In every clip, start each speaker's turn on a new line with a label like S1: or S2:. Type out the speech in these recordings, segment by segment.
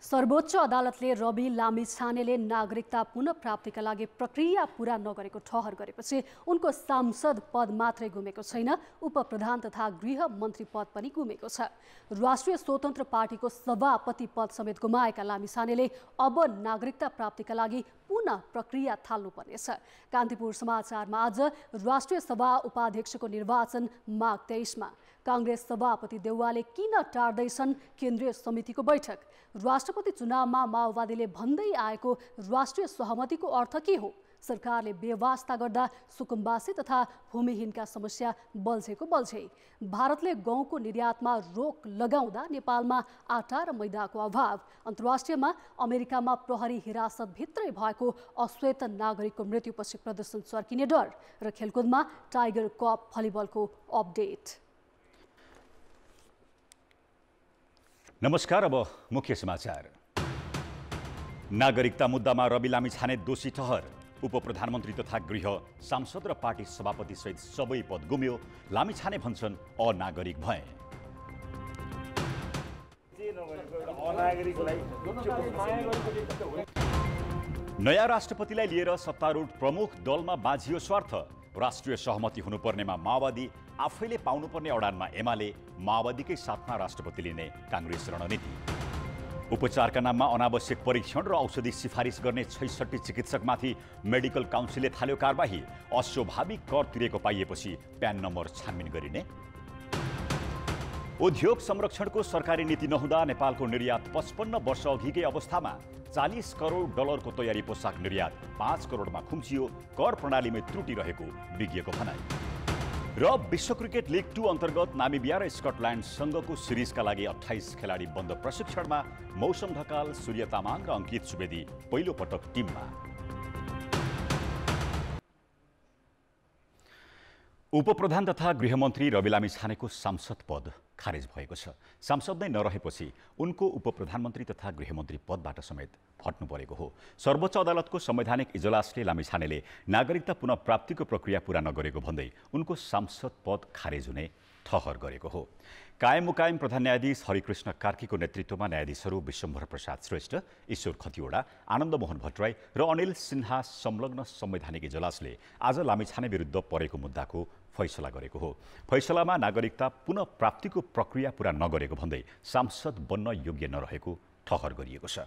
S1: सर्वोच्च अदालतले रवि लामिछानेले नागरिकता पुनः प्राप्तिका लागि प्रक्रिया पूरा नगरेको ठहर गरेपछि उनको सांसद पद मात्रै गुमेको छैन, उपप्रधान तथा गृह मन्त्री पद पनि गुमेको छ। राष्ट्रिय स्वतन्त्र पार्टीको सभापति पद समेत गुमाएका लामिछानेले अब नागरिकता प्राप्तिका लागि पुनः प्रक्रिया थाल्नुपर्नेछ। कान्तिपुर समाचारमा आज राष्ट्रिय सभा उपाध्यक्षको निर्वाचन माघ 23 मा कांग्रेस सभापति देउवाले किन टार्दैछन् केन्द्रीय समितिको बैठक? राष्ट्रपति चुनावमा माओवादीले भन्दै आएको राष्ट्रिय सहमतिको अर्थ के हो? सरकारले बेवास्ता गर्दा सुकुम्बासी तथा भूमिहीनका समस्या बल्झेको बल्झै। भारतले गहुँको निर्यातमा रोक लगाउँदा नेपालमा आटा र मैदाको अभाव। अन्तर्राष्ट्रियमा अमेरिकामा प्रहरी हिरासत भित्रै भएको अश्वेत नागरिकको मृत्युपछि प्रदर्शन चर्किने डर र खेलकुदमा टाइगर कप भलिबलको अपडेट।
S2: नमस्कार, अब मुख्य समाचार। नागरिकता मुद्दामा रवि लामिछाने दोषी ठहर। उपप्रधानमन्त्री तथा गृह, सांसद र पार्टी सभापति सहित सबै पद गुम्यो। लामिछाने भन्छन् अनागरिक भए। नयाँ राष्ट्रपतिलाई लिएर सत्तारूढ प्रमुख दलमा बाझियो स्वार्थ। राष्ट्रिय सहमति हुनुपर्नेमा माओवादी, आफैले पाउनुपर्ने अडानमा एमाले, माओवादीकै साथमा राष्ट्रपति लिने कांग्रेस रणनीति। उपचारका नाममा अनावश्यक परीक्षण र औषधि सिफारिस गर्ने 66 चिकित्सकमाथि मेडिकल काउन्सिलले थाल्यो कारबाही। अस्वाभाविक कर तिरेको पाइएपछि प्यान नम्बर छानबिन गरिने। उद्योग संरक्षणको सरकारी नीति नहुँदा नेपालको निर्यात 55 वर्ष अघिकै अवस्थामा। 40 करोड डलरको तयारी पोसाक निर्यात 5 करोडमा खुम्चियो। कर प्रणालीमै त्रुटि रहेको विज्ञको भनाइ। र विश्व क्रिकेट लिग 2 अन्तर्गत नामिबिया र स्कटल्यान्ड सँगको सिरिजका लागि 28 खेलाडी बन्द प्रशिक्षणमा। मौसम ढकाल, सूर्य तामाङ र अंकित सुवेदी पहिलो पटक टिममा। उपप्रधान तथा गृहमन्त्री रवि लामिछानेको सांसद पद खारेज भएको छ। सांसद नै नरहेपछि उनको उपप्रधानमन्त्री तथा गृहमन्त्री पदबाट समेत हट्नु परेको हो। सर्वोच्च अदालतको संवैधानिक इजलासले लामिछानेले नागरिकता पुनः प्राप्तिको प्रक्रिया पूरा नगरेको भन्दै उनको सांसद पद खारेज हुने ठहर गरेको हो। कायम मुकायम प्रधान न्यायाधीश हरिकृष्ण कार्कीको नेतृत्वमा न्यायाधीशहरू विश्वम्भर प्रसाद श्रेष्ठ, ईश्वर खतिवडा, आनन्द मोहन भट्टराई र अनिल सिन्हा संलग्न संवैधानिक इजलासले आज लामिछाने विरुद्ध परेको मुद्दाको फैसला गरेको हो। फैसलामा नागरिकता पुनः प्राप्तिको प्रक्रिया पूरा नगरेको भन्दै सांसद बन्न योग्य नरहेको ठहर गरिएको छ।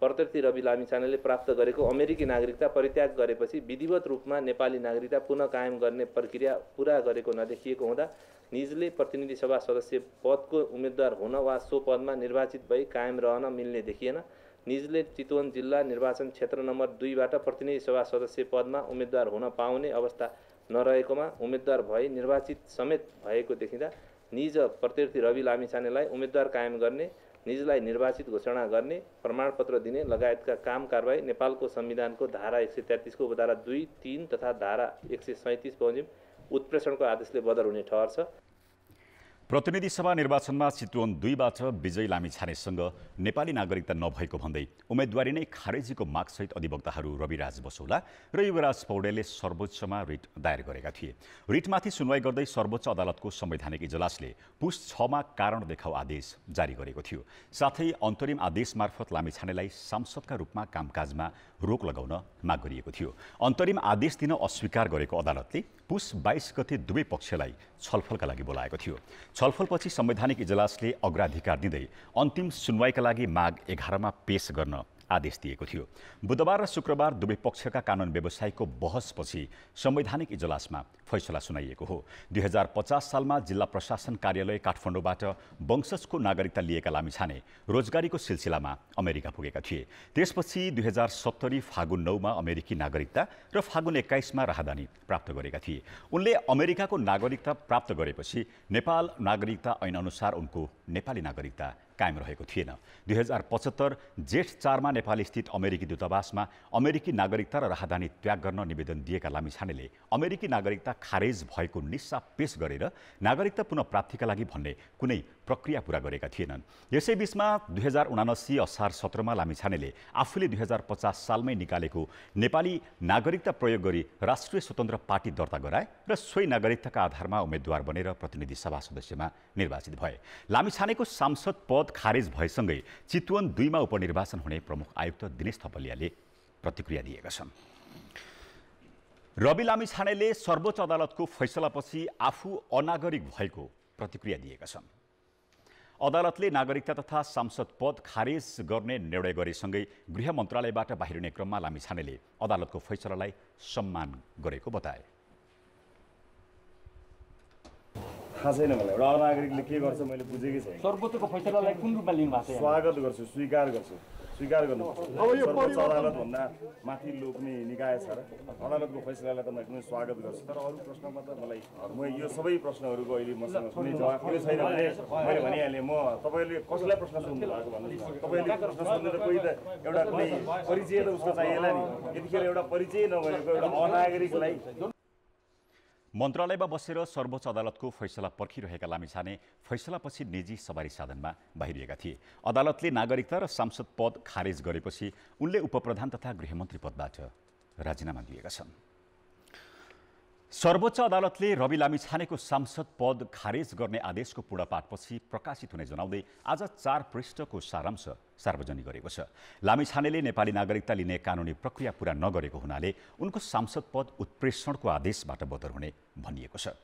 S3: प्रत्यर्थी रवि लामिछानेले प्राप्त गरेको अमेरिकी नागरिकता परित्याग गरेपछि विधिवत रूपमा नेपाली नागरिकता पुनः कायम गर्ने प्रक्रिया पूरा गरेको नदेखिएको हुँदा निजले प्रतिनिधि सभा सदस्य पदको उम्मेद्वार हुन वा सो पदमा निर्वाचित भई कायम रहन मिल्ने देखिएन। निजले चितवन जिल्ला निर्वाचन क्षेत्र नम्बर 2 बाट प्रतिनिधि सभा सदस्य पदमा उम्मेद्वार हुन पाउने अवस्था नरहेकोमा उम्मेद्वार भई निर्वाचित समेत भएको देखिँदा निज प्रत्यर्थी रवि लामिछानेलाई उम्मेद्वार कायम गर्ने, निजलाई निर्वाचित घोषणा गर्ने, प्रमाणपत्र दिने लगायतका काम कारबाही नेपालको संविधानको धारा 133 को उपधारा 2, 3 तथा धारा 137 बमोजिम उत्प्रेषणको आदेशले बदर हुने ठहर छ।
S2: प्रतिनिधि सभा निर्वाचनमा चितवन 2 बाट विजय लामिछानेसँग नेपाली नागरिकता नभएको भन्दै उम्मेदवारी नै खारेजीको मागसहित अधिवक्ताहरू रविराज बसौला र युवराज पौडेलले सर्वोच्चमा रिट दायर गरेका थिए। रिटमाथि सुनवाई गर्दै सर्वोच्च अदालतको संवैधानिक इजलासले पुस 6 मा कारण देखाउ आदेश जारी गरेको थियो। साथै अन्तरिम आदेश मार्फत लामिछानेलाई सांसदका रूपमा कामकाजमा रोक लगाउन माग गरिएको थियो। अन्तरिम आदेश दिन अस्वीकार गरेको अदालतले पुस 22 गते दुवै पक्षलाई छलफलका लागि बोलाएको थियो। छलफलपछि संवैधानिक इजलासले अग्राधिकार दिँदै अन्तिम सुनवाईका लागि माघ 11 मा पेश गर्न आदेश दिएको थियो। बुधबार र शुक्रबार दुवै पक्षका कानुन व्यवसायको बहसपछि संवैधानिक इजलासमा फैसला सुनाइएको हो। 2050 सालमा जिल्ला प्रशासन कार्यालय काठमाडौँबाट वंशजको नागरिकता लिएका लामिछाने रोजगारीको सिलसिलामा अमेरिका पुगेका थिए। त्यसपछि 2070 फागुन 9 मा अमेरिकी नागरिकता र फागुन 21 मा राहदानी प्राप्त गरेका थिए। उनले अमेरिकाको नागरिकता प्राप्त गरेपछि नेपाल नागरिकता ऐन अनुसार उनको नेपाली नागरिकता कायम रहेको थिएन। 2075 जेठ 4 मा नेपाल स्थित अमेरिकी दूतावासमा अमेरिकी नागरिकता र राहदानी त्याग गर्न निवेदन दिएका लामिछानेले अमेरिकी नागरिकता खारेज भएको निस्सा पेश गरेर नागरिकता पुनः प्राप्तिका लागि भन्ने कुनै प्रक्रिया पूरा गरेका थिएनन्। यसैबीचमा 2079 असार 17मा लामिछानेले आफूले 2050 सालमै निकालेको नेपाली नागरिकता प्रयोग गरी राष्ट्रिय स्वतन्त्र पार्टी दर्ता गराए र सोही नागरिकताका आधारमा उम्मेद्वार बनेर प्रतिनिधि सभा सदस्यमा निर्वाचित भए। लामिछानेको सांसद पद खारेज भएसँगै चितवन 2मा उपनिर्वाचन हुने प्रमुख आयुक्त दिनेश थपलियाले प्रतिक्रिया दिएका छन्। रवि लामिछानेले सर्वोच्च अदालतको फैसलापछि आफू अनागरिक भएको प्रतिक्रिया दिएका छन्। अदालतले नागरिकता तथा सांसद पद खारेज गर्ने निर्णय गरेसँगै गृह मन्त्रालयबाट बाहिरिने क्रममा लामिछानेले अदालतको फैसलालाई सम्मान गरेको बताए।
S4: थाहा छैन मलाई, एउटा अनागरिकले के गर्छ मैले बुझेकै छैन।
S5: सर्वोच्चको फैसलालाई कुन रूपमा लिनु भएको छ?
S4: स्वागत गर्छु, स्वीकार गर्छु, स्वीकार गर्नु। सर्वोच्च अदालतभन्दा माथि लोक्ने निकाय छ र अदालतको फैसलालाई त म एकदमै स्वागत गर्छु। तर अरू प्रश्नमा त मलाई यो सबै प्रश्नहरूको अहिले मसँग कुनै जवाफ पनि छैन भने मैले भनिहालेँ। म तपाईँले कसैलाई प्रश्न सोध्नु भएको भन्नुहोस् न। तपाईँले प्रश्न सोध्नु त कोही त एउटा कुनै परिचय त उसको चाहिएला नि। यतिखेर एउटा परिचय नभएको एउटा अनागरिकलाई
S2: मन्त्रालयमा बसेर सर्वोच्च अदालतको फैसला पर्खिरहेका लामिछाने फैसलापछि निजी सवारी साधनमा बाहिरिएका थिए। अदालतले नागरिकता र सांसद पद खारेज गरेपछि उनले उपप्रधान तथा गृहमन्त्री पदबाट राजीनामा दिएका छन्। सर्वोच्च अदालतले रवि लामिछानेको सांसद पद खारेज गर्ने आदेशको पूर्णपाठपछि प्रकाशित हुने जनाउँदै आज 4 पृष्ठको सारांश सार्वजनिक गरेको छ। लामिछानेले नेपाली नागरिकता लिने कानुनी प्रक्रिया पूरा नगरेको हुनाले उनको सांसद पद उत्प्रेषणको आदेशबाट बदर हुने भनिएको छ।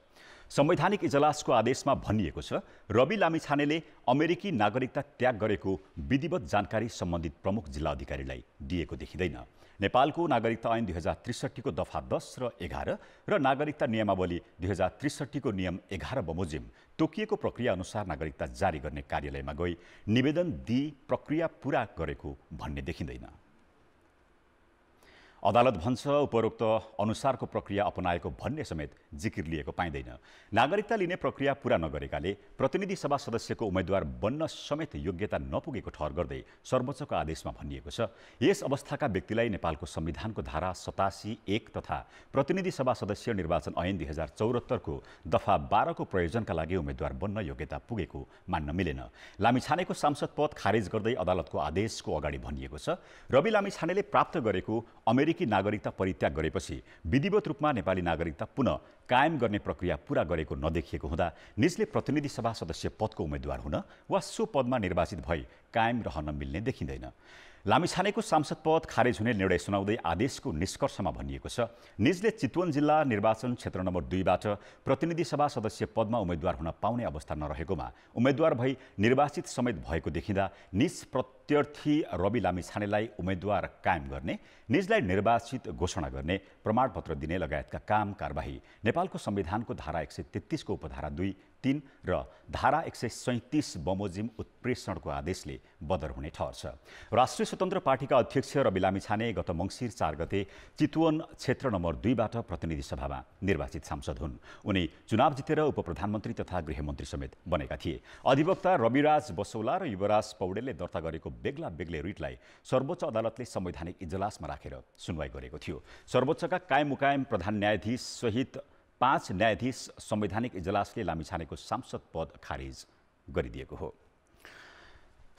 S2: संवैधानिक इजलासको आदेशमा भनिएको छ रवि लामिछानेले अमेरिकी नागरिकता त्याग गरेको विधिवत जानकारी सम्बन्धित प्रमुख जिल्ला अधिकारीलाई दिएको देखिँदैन। नेपालको नागरिकता ऐन 2063 को दफा 10 र 11 र नागरिकता नियमावली 2063 को नियम 11 बमोजिम तोकिएको प्रक्रिया अनुसार नागरिकता जारी गर्ने कार्यालयमा गई निवेदन दिई प्रक्रिया पूरा गरेको भन्ने देखिँदैन। अदालत भन्छ उपरोक्त अनुसारको प्रक्रिया अपनाएको भन्ने समेत जिकिर लिएको पाइँदैन। नागरिकता लिने प्रक्रिया पूरा नगरेकाले प्रतिनिधि सभा सदस्यको उम्मेद्वार बन्न समेत योग्यता नपुगेको ठहर गर्दै सर्वोच्चको आदेशमा भनिएको छ यस अवस्थाका व्यक्तिलाई नेपालको संविधानको धारा 87(1) तथा प्रतिनिधि सभा सदस्य निर्वाचन ऐन 2074 को दफा 12 को प्रयोजनका लागि उम्मेद्वार बन्न योग्यता पुगेको मान्न मिलेन। लामिछानेको सांसद पद खारेज गर्दै अदालतको आदेशको अगाडि भनिएको छ रवि लामिछानेले प्राप्त गरेको अमेरिकी नागरिकता परित्याग गरेपछि विधिवत रूपमा नेपाली नागरिकता पुनः कायम गर्ने प्रक्रिया पूरा गरेको नदेखिएको हुँदा निजले प्रतिनिधि सभा सदस्य पदको उम्मेद्वार हुन वा सो पदमा निर्वाचित भई कायम रहन मिल्ने देखिँदैन। लामिछानेको सांसद पद खारेज हुने निर्णय सुनाउँदै आदेशको निष्कर्षमा भनिएको छ निजले चितवन जिल्ला निर्वाचन क्षेत्र नम्बर 2 बाट प्रतिनिधि सभा सदस्य पदमा उम्मेद्वार हुन पाउने अवस्था नरहेकोमा उम्मेद्वार भई निर्वाचित समेत भएको देखिँदा निज प्रत्यर्थी रवि लामिछानेलाई उम्मेद्वार कायम गर्ने, निजलाई निर्वाचित घोषणा गर्ने, प्रमाणपत्र दिने लगायतका काम कारबाही नेपालको संविधानको धारा 133 को उपधारा 2, 3 र धारा 137 बमोजिम उत्प्रेषणको आदेशले बदर हुने ठहर छ। राष्ट्रिय स्वतन्त्र पार्टीका अध्यक्ष रवि लामिछाने गत मङ्सिर 4 गते चितवन क्षेत्र नम्बर 2 बाट प्रतिनिधि सभामा निर्वाचित सांसद हुन्। उनी चुनाव जितेर उपप्रधानमन्त्री तथा गृहमन्त्री समेत बनेका थिए। अधिवक्ता रविराज बसौला र युवराज पौडेलले दर्ता गरेको बेग्ला बेग्लै रिटलाई सर्वोच्च अदालतले संवैधानिक इजलासमा राखेर सुनवाई गरेको थियो। सर्वोच्चका कायम मुकायम प्रधान न्यायाधीश सहित 5 न्यायाधीश संवैधानिक इजलासले लामिछानेको सांसद पद खारिज गरिदिएको हो।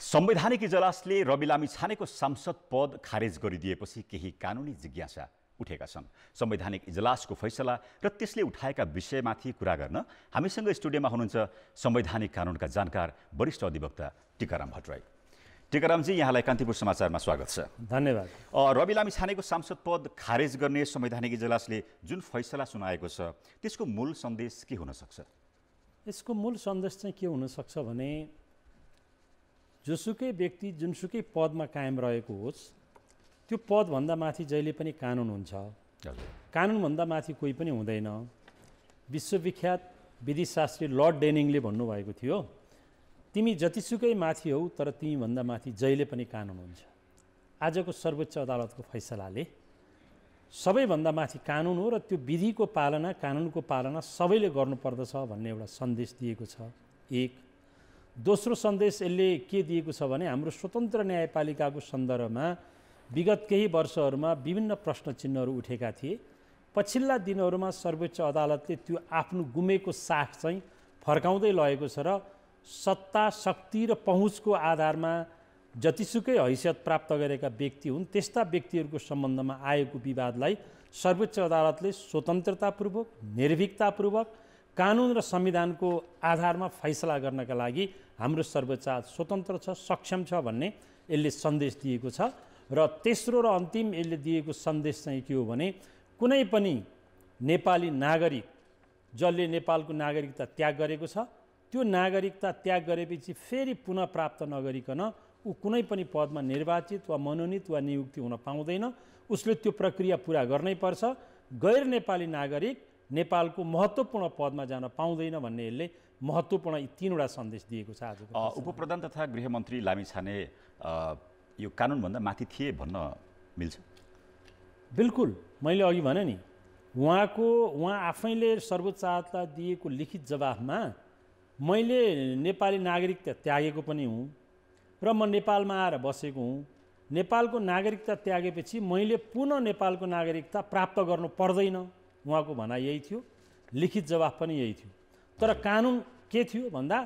S2: संवैधानिक इजलासले रवि लामिछानेको सांसद पद खारेज गरिदिएपछि केही कानुनी जिज्ञासा उठेका छन्। संवैधानिक इजलासको फैसला र त्यसले उठाएका विषयमाथि कुरा गर्न हामीसँग स्टुडियोमा हुनुहुन्छ संवैधानिक कानुनका जानकार वरिष्ठ अधिवक्ता टीकाराम भट्टराई। टीकारामजी, यहाँलाई कान्तिपुर समाचारमा स्वागत छ।
S5: धन्यवाद।
S2: रवि लामिछानेको सांसद पद खारेज गर्ने संवैधानिक इजलासले जुन फैसला सुनाएको छ त्यसको मूल सन्देश के हुन सक्छ?
S5: यसको मूल सन्देश चाहिँ के हुन सक्छ भने जोसुकै व्यक्ति जुनसुकै पदमा कायम रहेको होस् त्यो पदभन्दा माथि जहिले पनि कानुन हुन्छ। कानुनभन्दा माथि कोही पनि हुँदैन। विश्वविख्यात विधिशास्त्री लर्ड डेनिङले भन्नुभएको थियो तिमी जतिसुकै माथि हौ तर तिमीभन्दा माथि जहिले पनि कानुन हुन्छ। आजको सर्वोच्च अदालतको फैसलाले सबैभन्दा माथि कानुन हो र त्यो विधिको पालना, कानुनको पालना सबैले गर्नुपर्दछ भन्ने एउटा सन्देश दिएको छ। एक दोस्रो सन्देश यसले के दिएको छ भने हाम्रो स्वतन्त्र न्यायपालिकाको सन्दर्भमा विगत केही वर्षहरूमा विभिन्न प्रश्न चिन्हहरू उठेका थिए। पछिल्ला दिनहरूमा सर्वोच्च अदालतले त्यो आफ्नो गुमेको साख चाहिँ फर्काउँदै लगेको छ र सत्ता शक्ति र पहुँचको आधारमा जतिसुकै हैसियत प्राप्त गरेका व्यक्ति हुन् त्यस्ता व्यक्तिहरूको सम्बन्धमा आएको विवादलाई सर्वोच्च अदालतले स्वतन्त्रतापूर्वक निर्भीकतापूर्वक कानुन र संविधानको आधारमा फैसला गर्नका लागि हाम्रो सर्वोच्च अदालत स्वतन्त्र छ, सक्षम छ भन्ने यसले सन्देश दिएको छ। र तेस्रो र अन्तिम यसले दिएको सन्देश चाहिँ के हो भने कुनै पनि नेपाली नागरिक जसले नेपालको नागरिकता त्याग गरेको छ त्यो नागरिकता त्याग गरेपछि फेरि पुनः प्राप्त नगरिकन ऊ कुनै पनि पदमा निर्वाचित वा मनोनित वा नियुक्ति हुन पाउँदैन। उसले त्यो प्रक्रिया पुरा गर्नै पर्छ। गैर नेपाली नागरिक नेपालको महत्त्वपूर्ण पदमा जान पाउँदैन भन्ने यसले महत्त्वपूर्ण यी तीनवटा सन्देश दिएको छ। आजको
S2: उपप्रधान तथा गृहमन्त्री लामिछाने यो कानुनभन्दा माथि थिए भन्न मिल्छ?
S5: बिल्कुल, मैले अघि भने नि उहाँ आफैले सर्वोच्च अदालतलाई दिएको लिखित जवाफमा मैले नेपाली नागरिकता त्यागेको पनि हुँ र म नेपालमा आएर बसेको हुँ। नेपालको नागरिकता त्यागेपछि मैले पुनः नेपालको नागरिकता प्राप्त गर्नु पर्दैन, उहाँको भनाइ यही थियो। लिखित जवाफ पनि यही थियो। तर कानुन के थियो भन्दा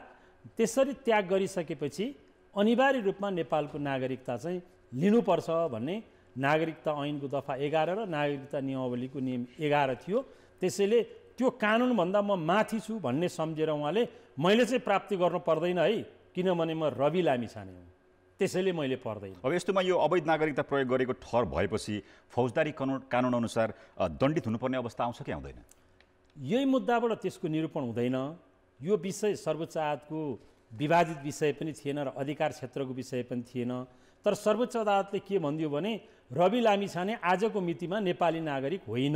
S5: त्यसरी त्याग गरिसकेपछि अनिवार्य रूपमा नेपालको नागरिकता चाहिँ लिनुपर्छ भन्ने नागरिकता ऐनको दफा 11 र नागरिकता नियमावलीको नियम 11 थियो। त्यसैले त्यो कानुनभन्दा म माथि छु भन्ने सम्झेर उहाँले मैले चाहिँ प्राप्ति गर्नु पर्दैन है, किनभने म रवि लामिछाने हुँ, त्यसैले मैले पर्दैन।
S2: अब यस्तोमा यो अवैध नागरिकता प्रयोग गरेको ठहर भएपछि फौजदारी कानुन अनुसार दण्डित हुनुपर्ने अवस्था आउँछ कि आउँदैन?
S5: यही मुद्दाबाट त्यसको निरूपण हुँदैन। यो विषय सर्वोच्च अदालतको विवादित विषय पनि थिएन र अधिकार क्षेत्रको विषय पनि थिएन। तर सर्वोच्च अदालतले के भनिदियो भने रवि लामिछाने आजको मितिमा नेपाली नागरिक होइन,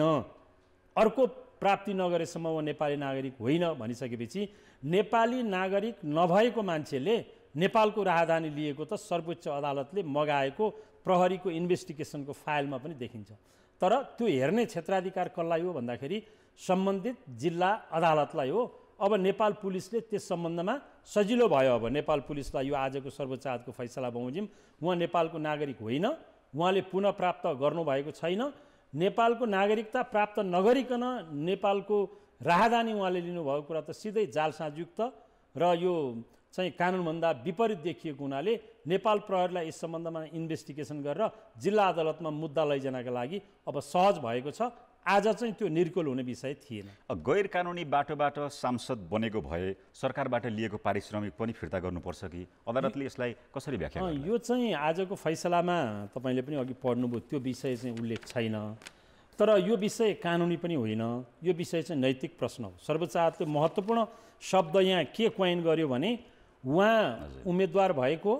S5: अर्को प्राप्ति नगरेसम्म ऊ नेपाली नागरिक होइन भनिसकेपछि नेपाली नागरिक नभएको मान्छेले नेपालको राजधानी लिएको त सर्वोच्च अदालतले मगाएको प्रहरीको इन्भेस्टिगेसनको फाइलमा पनि देखिन्छ। तर त्यो हेर्ने क्षेत्राधिकार कसलाई हो भन्दाखेरि सम्बन्धित जिल्ला अदालतलाई हो। अब नेपाल पुलिसले त्यस सम्बन्धमा सजिलो भयो। अब नेपाल पुलिसलाई यो आजको सर्वोच्च अदालतको फैसला बमोजिम उहाँ नेपालको नागरिक होइन, उहाँले पुनः प्राप्त गर्नुभएको छैन। नेपालको नागरिकता प्राप्त नगरिकन नेपालको राजधानी उहाँले लिनुभएको कुरा त सिधै जालसाजयुक्त र यो चाहिँ कानुनभन्दा विपरीत देखिएको हुनाले नेपाल प्रहरीलाई यस सम्बन्धमा इन्भेस्टिगेसन गरेर जिल्ला अदालतमा मुद्दा लैजानका लागि अब सहज भएको छ। आज चाहिँ त्यो निर्कुल हुने विषय थिएन।
S2: गैर कानुनी बाटोबाट सांसद बनेको भए सरकारबाट लिएको पारिश्रमिक पनि फिर्ता गर्नुपर्छ कि अदालतले यसलाई कसरी व्याख्या गर्छ?
S5: यो चाहिँ आजको फैसलामा तपाईँले पनि अघि पढ्नुभयो, त्यो विषय चाहिँ उल्लेख छैन। तर यो विषय कानुनी पनि होइन, यो विषय चाहिँ नैतिक प्रश्न हो। सर्वोच्च अदालतले महत्त्वपूर्ण शब्द यहाँ के क्वाइन गर्यो भने उहाँ उम्मेदवार भएको,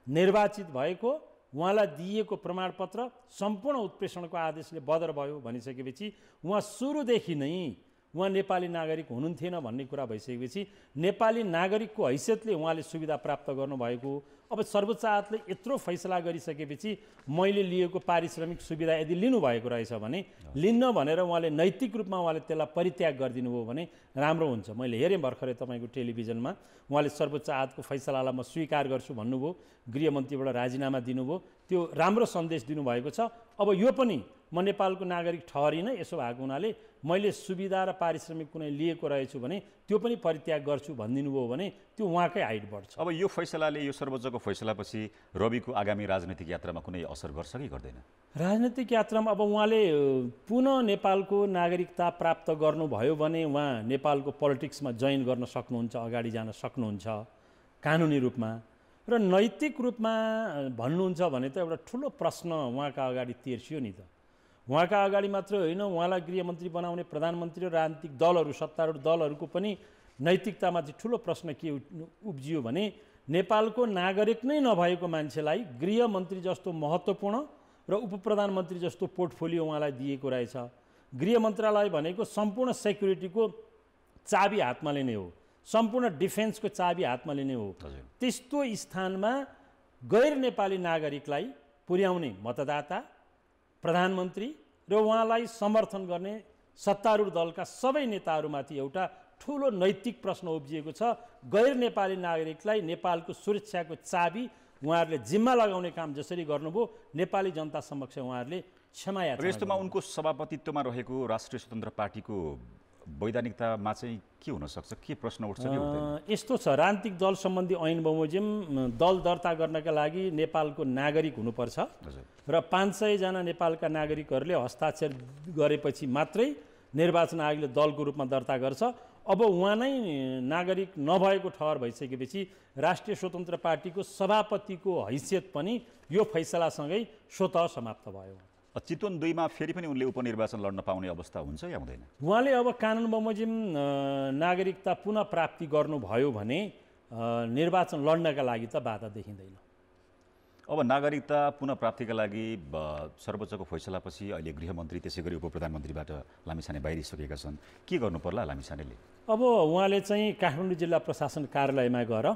S5: निर्वाचित भएको, उहाँलाई दिएको प्रमाणपत्र सम्पूर्ण उत्प्रेषणको आदेशले बदर भयो भनिसकेपछि उहाँ सुरुदेखि नै उहाँ नेपाली नागरिक हुनुहुन्थेन भन्ने कुरा भइसकेपछि नेपाली नागरिकको हैसियतले उहाँले सुविधा प्राप्त गर्नुभएको। अब सर्वोच्च अदालतले यत्रो फैसला गरिसकेपछि मैले लिएको पारिश्रमिक सुविधा यदि लिनुभएको रहेछ भने लिन्न भनेर उहाँले नैतिक रूपमा उहाँले त्यसलाई परित्याग गरिदिनु भयो भने राम्रो हुन्छ। मैले हेरेँ भर्खरै तपाईँको टेलिभिजनमा उहाँले सर्वोच्च अदालतको फैसलालाई म स्वीकार गर्छु भन्नुभयो, गृहमन्त्रीबाट राजीनामा दिनुभयो, त्यो राम्रो सन्देश दिनुभएको छ। अब यो पनि म नेपालको नागरिक ठहरिनँ, यसो भएको हुनाले मैले सुविधा र पारिश्रमिक कुनै लिएको रहेछु भने त्यो पनि परित्याग गर्छु भनिदिनु भयो भने त्यो उहाँकै हाइट बढ्छ।
S2: अब यो फैसलाले, यो सर्वोच्चको फैसलापछि रविको आगामी राजनैतिक यात्रामा कुनै असर गर्छ कि गर्दैन?
S5: राजनैतिक यात्रामा अब उहाँले पुनः नेपालको नागरिकता प्राप्त गर्नुभयो भने उहाँ नेपालको पोलिटिक्समा जोइन गर्न सक्नुहुन्छ, अगाडि जान सक्नुहुन्छ कानुनी रूपमा। र नैतिक रूपमा भन्नुहुन्छ भने त एउटा ठुलो प्रश्न उहाँका अगाडि तेर्सियो नि त। उहाँका अगाडि मात्र होइन, उहाँलाई गृहमन्त्री बनाउने प्रधानमन्त्री र राजनीतिक दलहरू, सत्तारूढ दलहरूको पनि नैतिकतामा चाहिँ ठुलो प्रश्न के उब्जियो भने नेपालको नागरिक नै नभएको मान्छेलाई गृहमन्त्री जस्तो महत्त्वपूर्ण र उपप्रधानमन्त्री जस्तो पोर्टफोलियो उहाँलाई दिएको रहेछ। गृह मन्त्रालय भनेको सम्पूर्ण सेक्युरिटीको चाबी हातमा लिने हो, सम्पूर्ण डिफेन्सको चाबी हातमा लिने हो। त्यस्तो स्थानमा गैर नेपाली नागरिकलाई पुर्याउने मतदाता, प्रधानमन्त्री र उहाँलाई समर्थन गर्ने सत्तारूढ दलका सबै नेताहरूमाथि एउटा ठुलो नैतिक प्रश्न उब्जिएको छ। गैर नेपाली नागरिकलाई नेपालको सुरक्षाको चाबी उहाँहरूले जिम्मा लगाउने काम जसरी गर्नुभयो नेपाली जनता समक्ष उहाँहरूले क्षमा याचना।
S2: यस्तोमा उनको सभापतित्वमा रहेको राष्ट्रिय स्वतन्त्र पार्टीको वैधानिकतामा चाहिँ के हुनसक्छ, के प्रश्न उठ्छ कि हुँदैन?
S5: यस्तो छ, राजनीतिक दल सम्बन्धी ऐन बमोजिम दल दर्ता गर्नका लागि नेपालको नागरिक हुनुपर्छ र 500 जना नेपालका नागरिकहरूले हस्ताक्षर गरेपछि मात्रै निर्वाचन आयोगले दलको रूपमा दर्ता गर्छ। अब उहाँ नै नागरिक नभएको ठहर भइसकेपछि राष्ट्रिय स्वतन्त्र पार्टीको सभापतिको हैसियत पनि यो फैसलासँगै स्वतः समाप्त भयो।
S2: चितवन 2 मा फेरि पनि उनले उपनिर्वाचन लड्न पाउने अवस्था हुन्छ या हुँदैन?
S5: उहाँले अब कानुन बमोजिम नागरिकता पुनः प्राप्ति गर्नुभयो भने निर्वाचन लड्नका लागि त बाधा देखिँदैन।
S2: अब नागरिकता पुनः प्राप्तिका लागि सर्वोच्चको फैसलापछि अहिले गृहमन्त्री त्यसै गरी उपप्रधानमन्त्रीबाट लामिछाने बाहिरिसकेका छन्, के गर्नु पर्ला लामिछानेले?
S5: अब उहाँले चाहिँ काठमाडौँ जिल्ला प्रशासन कार्यालयमा गएर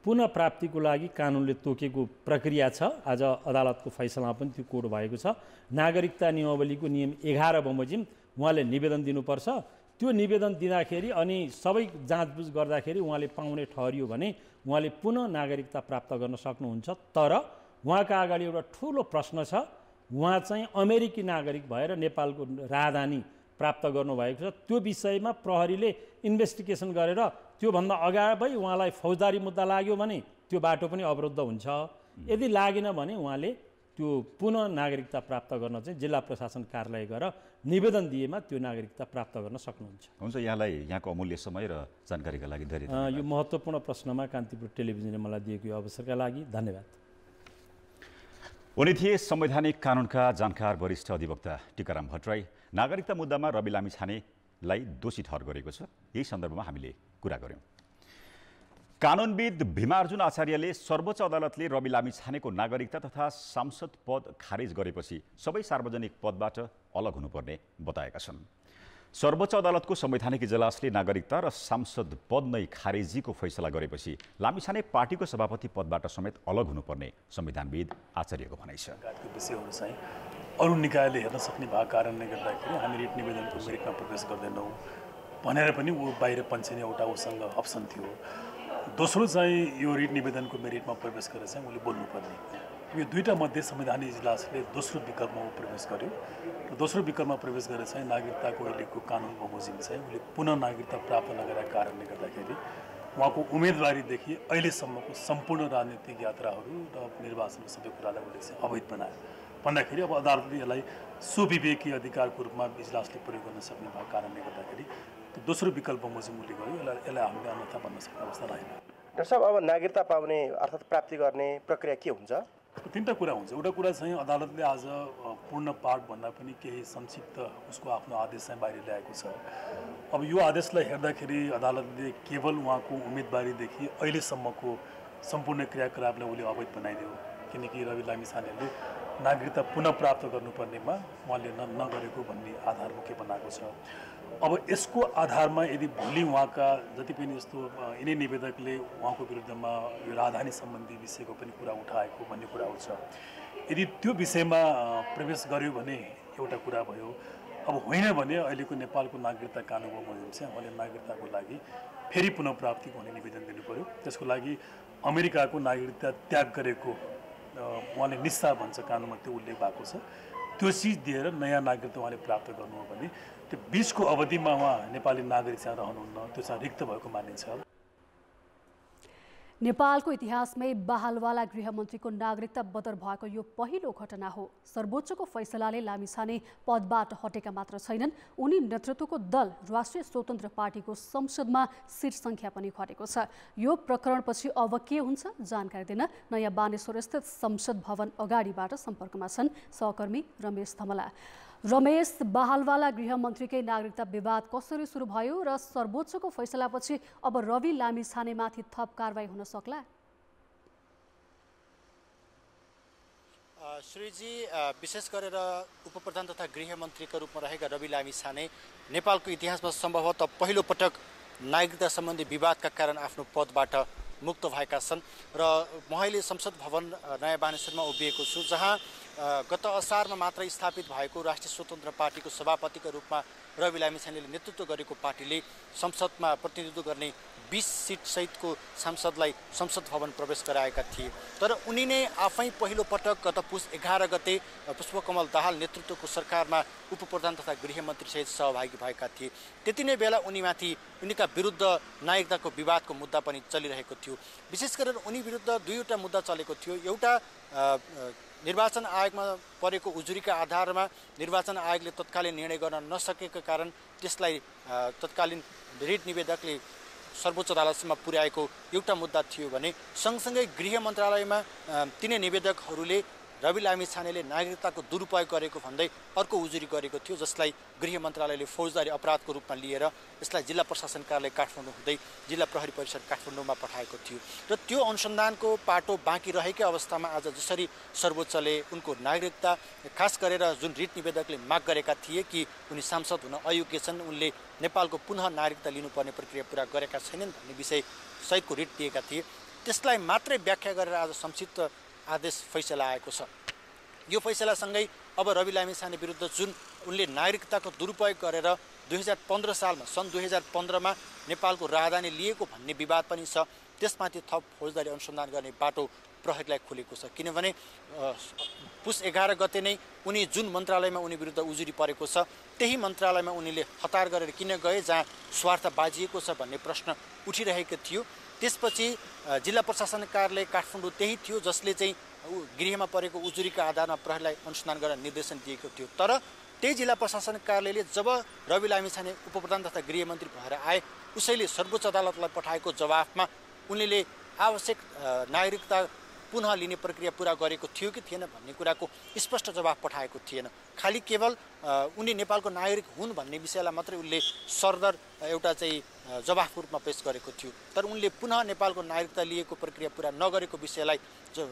S5: पुनः प्राप्तिको लागि कानुनले तोकेको प्रक्रिया छ। आज अदालतको फैसलामा पनि त्यो कोड भएको छ। नागरिकता नियमावलीको नियम 11 बमोजिम उहाँले निवेदन दिनुपर्छ। त्यो निवेदन दिँदाखेरि अनि सबै जाँचबुझ गर्दाखेरि उहाँले पाउने ठहरियो भने उहाँले पुनः नागरिकता प्राप्त गर्न सक्नुहुन्छ। तर उहाँका अगाडि एउटा ठुलो प्रश्न छ, उहाँ चाहिँ अमेरिकी नागरिक भएर नेपालको राजधानी प्राप्त गर्नुभएको छ। त्यो विषयमा प्रहरीले इन्भेस्टिगेसन गरेर त्योभन्दा अगाडि उहाँलाई फौजदारी मुद्दा लाग्यो भने त्यो बाटो पनि अवरुद्ध हुन्छ। यदि लागेन भने उहाँले त्यो पुनः नागरिकता प्राप्त गर्न चाहिँ जिल्ला प्रशासन कार्यालय गएर निवेदन दिएमा त्यो नागरिकता प्राप्त गर्न सक्नुहुन्छ।
S2: हुन्छ, यहाँलाई यहाँको अमूल्य समय र जानकारीका लागि धेरै
S5: यो महत्त्वपूर्ण प्रश्नमा कान्तिपुर टेलिभिजनले मलाई दिएको यो अवसरका लागि धन्यवाद।
S2: उनी थिए संवैधानिक कानुनका जानकार वरिष्ठ अधिवक्ता टीकाराम भट्टराई। नागरिकता मुद्दामा रवि लामिछानेलाई दोषी ठहर गरेको छ, यही सन्दर्भमा हामीले कुरा गर्यौं। कानुनविद भीमार्जुन आचार्यले सर्वोच्च अदालतले रवि लामिछानेको नागरिकता तथा सांसद पद खारेज गरेपछि सबै सार्वजनिक पदबाट अलग हुनुपर्ने बताएका छन्। सर्वोच्च अदालतको संवैधानिक इजलासले नागरिकता र सांसद पद नै खारेजीको फैसला गरेपछि लामिछाने पार्टीको सभापति पदबाट समेत अलग हुनुपर्ने संविधानविद आचार्यको भनाइ छ।
S6: विषयहरू चाहिँ अरू निकायले हेर्न सक्ने भएको कारणले गर्दाखेरि हामी रिट निवेदनको मेरिटमा प्रवेश गर्दैनौँ भनेर पनि ऊ बाहिर पन्छिने एउटा उसँग अप्सन थियो। दोस्रो चाहिँ यो रिट निवेदनको मेरिटमा प्रवेश गरेर चाहिँ उसले बोल्नुपर्ने, यो दुईटा मध्ये संवैधानिक इजलासले दोस्रो विकल्पमा प्रवेश गर्यो र दोस्रो विकल्पमा प्रवेश गरेर चाहिँ नागरिकताको अहिलेको कानुन बमोजिम चाहिँ उसले पुनः नागरिकता प्राप्त नगरेका कारणले गर्दाखेरि उहाँको उम्मेदवारीदेखि अहिलेसम्मको सम्पूर्ण राजनीतिक यात्राहरू र निर्वाचन सबै कुरालाई उसले चाहिँ अवैध बनायो भन्दाखेरि अब अदालतले यसलाई सुविवेकी अधिकारको रूपमा इजलासले प्रयोग गर्न सक्ने भएको कारणले गर्दाखेरि त्यो दोस्रो विकल्प बमोजिम उसले गर्यो, यसलाई हामीले अन्यथा भन्न सक्ने अवस्था रहेन।
S7: डाक्टर साहब, अब नागरिकता पाउने अर्थात् प्राप्ति गर्ने प्रक्रिया के हुन्छ?
S6: तीनटा कुरा हुन्छ। एउटा कुरा चाहिँ अदालतले आज पूर्ण पाठ भन्दा पनि केही संक्षिप्त उसको आफ्नो आदेश चाहिँ बाहिर ल्याएको छ। अब यो आदेशलाई हेर्दाखेरि अदालतले केवल उहाँको उम्मेदवारीदेखि अहिलेसम्मको सम्पूर्ण क्रियाकलापलाई उसले अवैध बनाइदियो, किनकि रवि लामिछानेले नागरिकता पुनः प्राप्त गर्नुपर्नेमा उहाँले नगरेको भन्ने आधारमुखी बनाएको छ। अब यसको आधारमा यदि भोलि उहाँका जति पनि यस्तो यिनै निवेदकले उहाँको विरुद्धमा यो राजधानी सम्बन्धी विषयको पनि कुरा उठाएको भन्ने कुराहरू छ, यदि त्यो विषयमा प्रवेश गर्यो भने एउटा कुरा भयो। अब होइन भने अहिलेको नेपालको नागरिकता कानुन बमोजिम चाहिँ उहाँले नागरिकताको लागि फेरि पुनः प्राप्ति हुने निवेदन दिनु पर्यो। त्यसको लागि अमेरिकाको नागरिकता त्याग गरेको उहाँले निस्सा भन्छ कानुनमा त्यो उल्लेख भएको छ, त्यो चिज दिएर नयाँ नागरिकता उहाँले प्राप्त गर्नु हो भने त्यो बिचको अवधिमा उहाँ नेपाली नागरिक चाहिँ रहनुहुन्न, त्यो चाहिँ रिक्त भएको मानिन्छ।
S1: नेपालको इतिहासमै बहालवाला गृहमन्त्रीको नागरिकता बदर भएको यो पहिलो घटना हो। सर्वोच्चको फैसलाले लामिछाने पदबाट हटेका मात्र छैनन्, उनी नेतृत्वको दल राष्ट्रिय स्वतन्त्र पार्टीको संसदमा सिट सङ्ख्या पनि घटेको छ। यो प्रकरणपछि अब के हुन्छ जानकारी दिन नयाँ बानेश्वर स्थित संसद भवन अगाडिबाट सम्पर्कमा छन् सहकर्मी रमेश धमला। रमेश, बहालवाला गृहमन्त्रीकै नागरिकता विवाद कसरी सुरु भयो र सर्वोच्चको फैसलापछि अब रवि लामिछानेमाथि थप कारबाही हुन सक्ला?
S8: श्रीजी, विशेष गरेर उपप्रधान तथा गृहमन्त्रीका रूपमा रहेका रवि लामिछाने नेपालको इतिहासमा सम्भवतः पहिलो पटक नागरिकता सम्बन्धी विवादका कारण आफ्नो पदबाट मुक्त भएका छन् र म अहिले संसद भवन नयाँ बानेश्वरमा उभिएको छु, जहाँ गत असारमा मात्र स्थापित भएको राष्ट्रिय स्वतन्त्र पार्टीको सभापतिका रूपमा रवि लामिछानेले नेतृत्व गरेको पार्टीले संसदमा प्रतिनिधित्व गर्ने 20 सिट सहितको सांसदलाई संसद भवन प्रवेश गराएका थिए। तर उनी नै आफै पहिलो पटक गत पुस 11 गते पुष्पकमल दाहाल नेतृत्वको सरकारमा उपप्रधान तथा गृहमन्त्री सहित सहभागी भएका थिए। त्यति नै बेला उनीका विरुद्ध नागरिकताको विवादको मुद्दा पनि चलिरहेको थियो। विशेष गरेर उनी विरुद्ध दुईवटा मुद्दा चलेको थियो। एउटा निर्वाचन आयोगमा परेको उजुरीका आधारमा निर्वाचन आयोगले तत्कालीन निर्णय गर्न नसकेका कारण त्यसलाई तत्कालीन रिट निवेदकले सर्वोच्च अदालतसम्म पुर्याएको एउटा मुद्दा थियो भने सँगसँगै गृह मन्त्रालयमा तिनै निवेदकहरूले रवि लामिछानेले नागरिकताको दुरुपयोग गरेको भन्दै अर्को उजुरी गरेको थियो, जसलाई गृह मन्त्रालयले फौजदारी अपराधको रूपमा लिएर यसलाई जिल्ला प्रशासन कार्यालय काठमाडौँ हुँदै जिल्ला प्रहरी परिषद काठमाडौँमा पठाएको थियो। र त्यो अनुसन्धानको पाटो बाँकी रहेकै अवस्थामा आज जसरी सर्वोच्चले उनको नागरिकता खास गरेर जुन रिट निवेदकले माग गरेका थिए कि उनी सांसद हुन अयोग्य छन्, उनले नेपालको पुनः नागरिकता लिनुपर्ने प्रक्रिया पुरा गरेका छैनन् भन्ने विषय सहितको रिट दिएका थिए, त्यसलाई मात्रै व्याख्या गरेर आज संक्षिप्त आदेश फैसला आएको छ। यो फैसलासँगै अब रवि लामिछाने विरुद्ध जुन उनले नागरिकताको दुरुपयोग गरेर 2015 सालमा सन् 2015मा नेपालको राजधानी लिएको भन्ने विवाद पनि छ, त्यसमाथि थप फौजदारी अनुसन्धान गर्ने बाटो प्रहरीलाई खुलेको छ। किनभने पुस 11 गते नै उनी जुन मन्त्रालयमा उनी विरुद्ध उजुरी परेको छ त्यही मन्त्रालयमा उनीले हतार गरेर किन गए जहाँ स्वार्थ बाजिएको छ भन्ने प्रश्न उठिरहेको थियो। त्यसपछि जिल्ला प्रशासन कार्यालय काठमाडौँ त्यही थियो जसले चाहिँ गृहमा परेको उजुरीका आधारमा प्रहरीलाई अनुसन्धान गर्न निर्देशन दिएको थियो। तर त्यही जिल्ला प्रशासन कार्यालयले जब रवि लामिछाने उपप्रधान तथा गृहमन्त्री भएर आए उसैले सर्वोच्च अदालतलाई पठाएको जवाफमा उनले आवश्यक नागरिकता पुनः लिने प्रक्रिया पुरा गरेको थियो कि थिएन भन्ने कुराको स्पष्ट जवाफ पठाएको थिएन। खालि केवल उनी नेपालको नागरिक हुन् भन्ने विषयलाई मात्रै उनले सरदर एउटा चाहिँ जवाफको रूपमा पेश गरेको थियो। तर उनले पुनः नेपालको नागरिकता लिएको प्रक्रिया पुरा नगरेको विषयलाई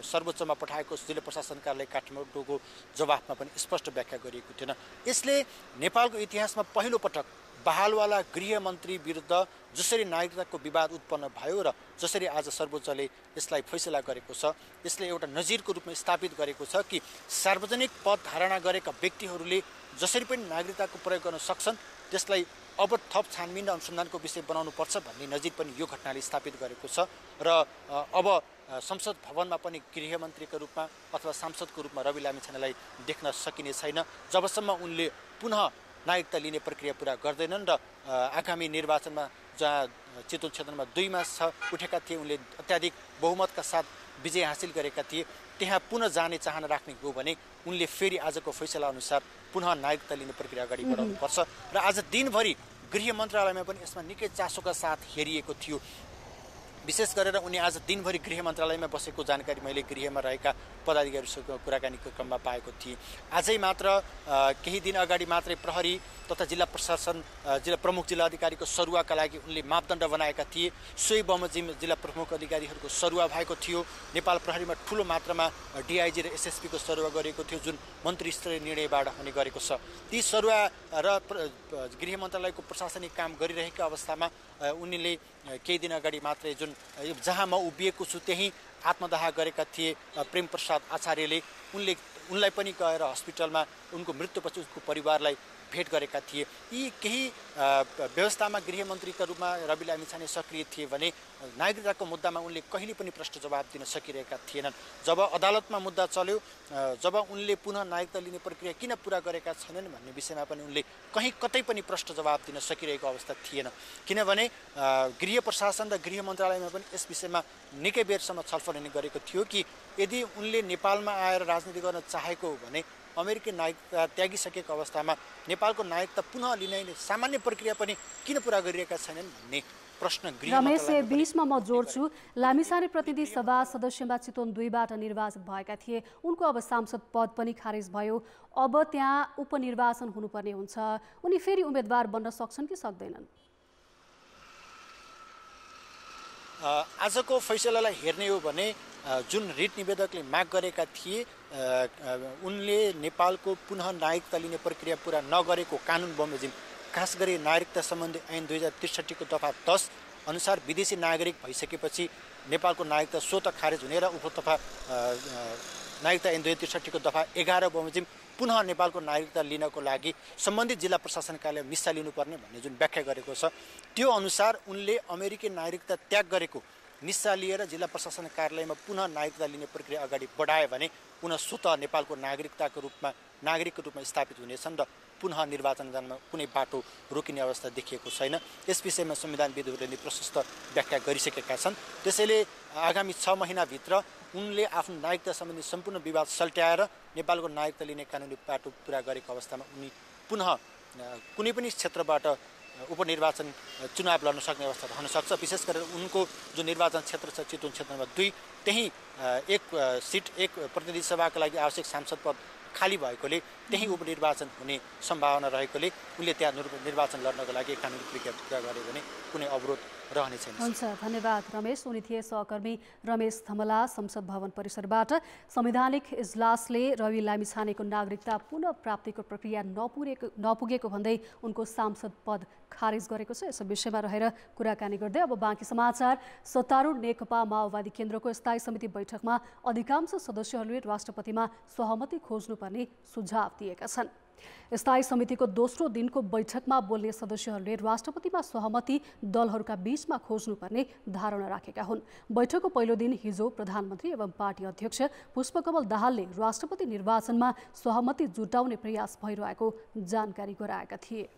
S8: सर्वोच्चमा पठाएको जिल्ला प्रशासन कार्यालय काठमाडौँको जवाफमा पनि स्पष्ट व्याख्या गरिएको थिएन। यसले नेपालको इतिहासमा पहिलो पटक बहालवाला गृहमन्त्री विरुद्ध जसरी नागरिकताको विवाद उत्पन्न भयो र जसरी आज सर्वोच्चले यसलाई फैसला गरेको छ, यसले एउटा नजिरको रूपमा स्थापित गरेको छ कि सार्वजनिक पद धारणा गरेका व्यक्तिहरूले जसरी पनि नागरिकताको प्रयोग गर्न सक्छन्, त्यसलाई अब थप छानबिन र अनुसन्धानको विषय बनाउनुपर्छ भन्ने नजिर पनि यो घटनाले स्थापित गरेको छ। र अब संसद भवनमा पनि गृहमन्त्रीका रूपमा अथवा सांसदको रूपमा रवि लामिछानेलाई देख्न सकिने छैन जबसम्म उनले पुनः नागरिकता लिने प्रक्रिया पुरा गर्दैनन्। र आगामी निर्वाचनमा जहाँ चितवन क्षेत्रमा 2 मास उठेका थिए, उनले अत्याधिक बहुमतका साथ विजय हासिल गरेका थिए, त्यहाँ पुनः जाने चाहना राख्ने हो भने उनले फेरि आजको फैसला अनुसार पुनः नागरिकता लिने प्रक्रिया अगाडि बढाउनुपर्छ। र आज दिनभरि गृह मन्त्रालयमा पनि यसमा निकै चासोका साथ हेरिएको थियो। विशेष गरेर उनी आज दिनभरि गृह मन्त्रालयमा बसेको जानकारी मैले गृहमा रहेका पदाधिकारीसँग कुराकानीको क्रममा पाएको थिएँ। आजै मात्र केही दिन अगाडि मात्रै प्रहरी तथा जिल्ला प्रशासन प्रमुख जिल्ला अधिकारीको सरुवाका लागि उनले मापदण्ड बनाएका थिए। सोही बमोजिम जिल्ला प्रमुख अधिकारीहरूको सरुवा भएको थियो। नेपाल प्रहरीमा ठुलो मात्रामा डिआइजी र एसएसपीको सरुवा गरिएको थियो, जुन मन्त्री स्तरीय निर्णयबाट हुने गरेको छ। ती सरुवा र गृह मन्त्रालयको प्रशासनिक काम गरिरहेका अवस्थामा उनले केही दिन अगाडि मात्रै जुन जहाँ म उभिएको छु त्यही आत्मदाह गरेका थिए प्रेम प्रसाद आचार्यले, उनलाई पनि गएर हस्पिटलमा उनको मृत्युपछि उसको परिवारलाई भेट गरेका थिए। यी केही व्यवस्थामा गृहमन्त्रीका रूपमा रवि लामिछाने सक्रिय थिए भने नागरिकताको मुद्दामा उनले कहिले पनि प्रश्न जवाब दिन सकिरहेका थिएनन्। जब अदालतमा मुद्दा चल्यो, जब उनले पुनः नागरिकता लिने प्रक्रिया किन पुरा गरेका छैनन् भन्ने विषयमा पनि उनले कहीँ कतै पनि प्रश्न जवाब दिन सकिरहेको अवस्था थिएन। किनभने गृह प्रशासन र गृह मन्त्रालयमा पनि यस विषयमा निकै बेरसम्म छलफल हुने गरेको थियो कि यदि उनले नेपालमा आएर राजनीति गर्न चाहेको हो भने अमेरिकी नागरिकता त्यागिसकेको अवस्थामा नेपालको नागरिकता पुनः लिने सामान्य प्रक्रिया पनि किन पुरा गरिरहेका छैनन् भन्ने प्रश्न गृह
S1: रमेश 20मा म जोड्छु। लामिछाने प्रतिनिधि सभा सदस्यमा चितवन 2बाट निर्वाचित भएका थिए, उनको अब सांसद पद पनि खारेज भयो, अब त्यहाँ उपनिर्वाचन हुनुपर्ने हुन्छ, उनी फेरि उम्मेदवार बन्न सक्छन् कि सक्दैनन्?
S8: आजको फैसलालाई हेर्ने हो भने जुन रिट निवेदकले माग गरेका थिए उनले नेपालको पुनः नागरिकता लिने प्रक्रिया पुरा नगरेको कानुन बमोजिम खास गरी नागरिकता सम्बन्धी ऐन 2063 को दफा 10 अनुसार विदेशी नागरिक भइसकेपछि नेपालको नागरिकता स्वतः खारेज हुने र उपतफा नागरिकता ऐन 2063 को दफा 11 बमोजिम पुनः नेपालको नागरिकता लिनको लागि सम्बन्धित जिल्ला प्रशासन कार्यालय मिसा लिनुपर्ने भन्ने जुन व्याख्या गरेको छ त्यो अनुसार उनले अमेरिकी नागरिकता त्याग गरेको निस्सा लिएर जिल्ला प्रशासन कार्यालयमा पुनः नागरिकता लिने प्रक्रिया अगाडि बढायो भने पुनः स्वतः नेपालको नागरिकको रूपमा स्थापित हुनेछन् र पुनः निर्वाचन जानमा कुनै बाटो रोकिने अवस्था देखिएको छैन। यस विषयमा संविधानविदहरूले प्रशस्त व्याख्या गरिसकेका छन्। त्यसैले आगामी 6 महिनाभित्र उनले आफ्नो नागरिकता सम्बन्धी सम्पूर्ण विवाद सल्ट्याएर नेपालको नागरिकता लिने कानुनी बाटो पुरा गरेको अवस्थामा उनी पुनः कुनै पनि क्षेत्रबाट उपनिर्वाचन चुनाव लड्न सक्ने अवस्था रहन सक्छ। विशेष गरेर उनको जो निर्वाचन क्षेत्र छ चितवन क्षेत्रमा 2 त्यही एक सिट एक प्रतिनिधि सभाका लागि आवश्यक सांसद पद खाली भएकोले त्यही उपनिर्वाचन हुने सम्भावना रहेकोले उनले त्यहाँ निर्वाचन लड्नको लागि कानुनी प्रक्रिया पुरा गर्यो भने कुनै अवरोध रहने छैन।
S1: हुन्छ, धन्यवाद रमेश। उनी थिए सहकर्मी रमेश धमला संसद भवन परिसरबाट। संवैधानिक इजलासले रवि लामिछानेको नागरिकता पुनः प्राप्तिको प्रक्रिया नपुगेको भन्दै उनको सांसद पद खारेज गरेको छ। यस विषयमा रहेर कुराकानी गर्दै अब बाँकी समाचार। सत्तारूढ नेकपा माओवादी केन्द्रको स्थायी समिति बैठकमा अधिकांश सदस्यहरूले राष्ट्रपतिमा सहमति खोज्नुपर्ने सुझाव दिएका छन्। स्थायी समितिको दोस्रो दिनको बैठकमा बोल्ने सदस्यहरूले राष्ट्रपतिमा सहमति दलहरूका बीचमा खोज्नुपर्ने धारणा राखेका हुन्। बैठकको पहिलो दिन हिजो प्रधानमन्त्री एवं पार्टी अध्यक्ष पुष्पकमल दाहालले राष्ट्रपति निर्वाचनमा सहमति जुटाउने प्रयास भइरहेको जानकारी गराएका थिए।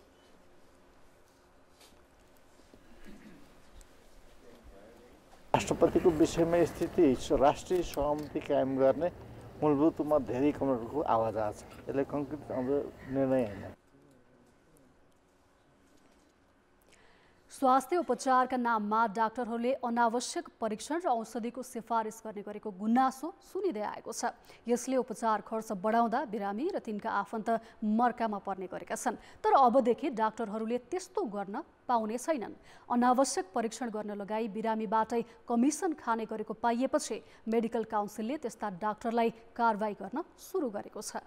S9: राष्ट्रपतिको विषयमा स्थिति राष्ट्रिय सहमति कायम गर्ने मूलभूत रूपमा धेरै कमरेडको आवाज आएको छ। यसले कङ्क्रिट निर्णय होइन।
S1: स्वास्थ्य उपचारका नाममा डाक्टरहरूले अनावश्यक परीक्षण र औषधिको सिफारिस गर्ने गरेको गुनासो सुनिँदै आएको छ। यसले उपचार खर्च बढाउँदा बिरामी र तिनका आफन्त मर्कामा पर्ने गरेका छन्। तर अबदेखि डाक्टरहरूले त्यस्तो गर्न पाउने छैनन्। अनावश्यक परीक्षण गर्न लगाई बिरामीबाटै कमिसन खाने गरेको पाइएपछि मेडिकल काउन्सिलले त्यस्ता डाक्टरलाई कारबाही गर्न सुरु गरेको छ।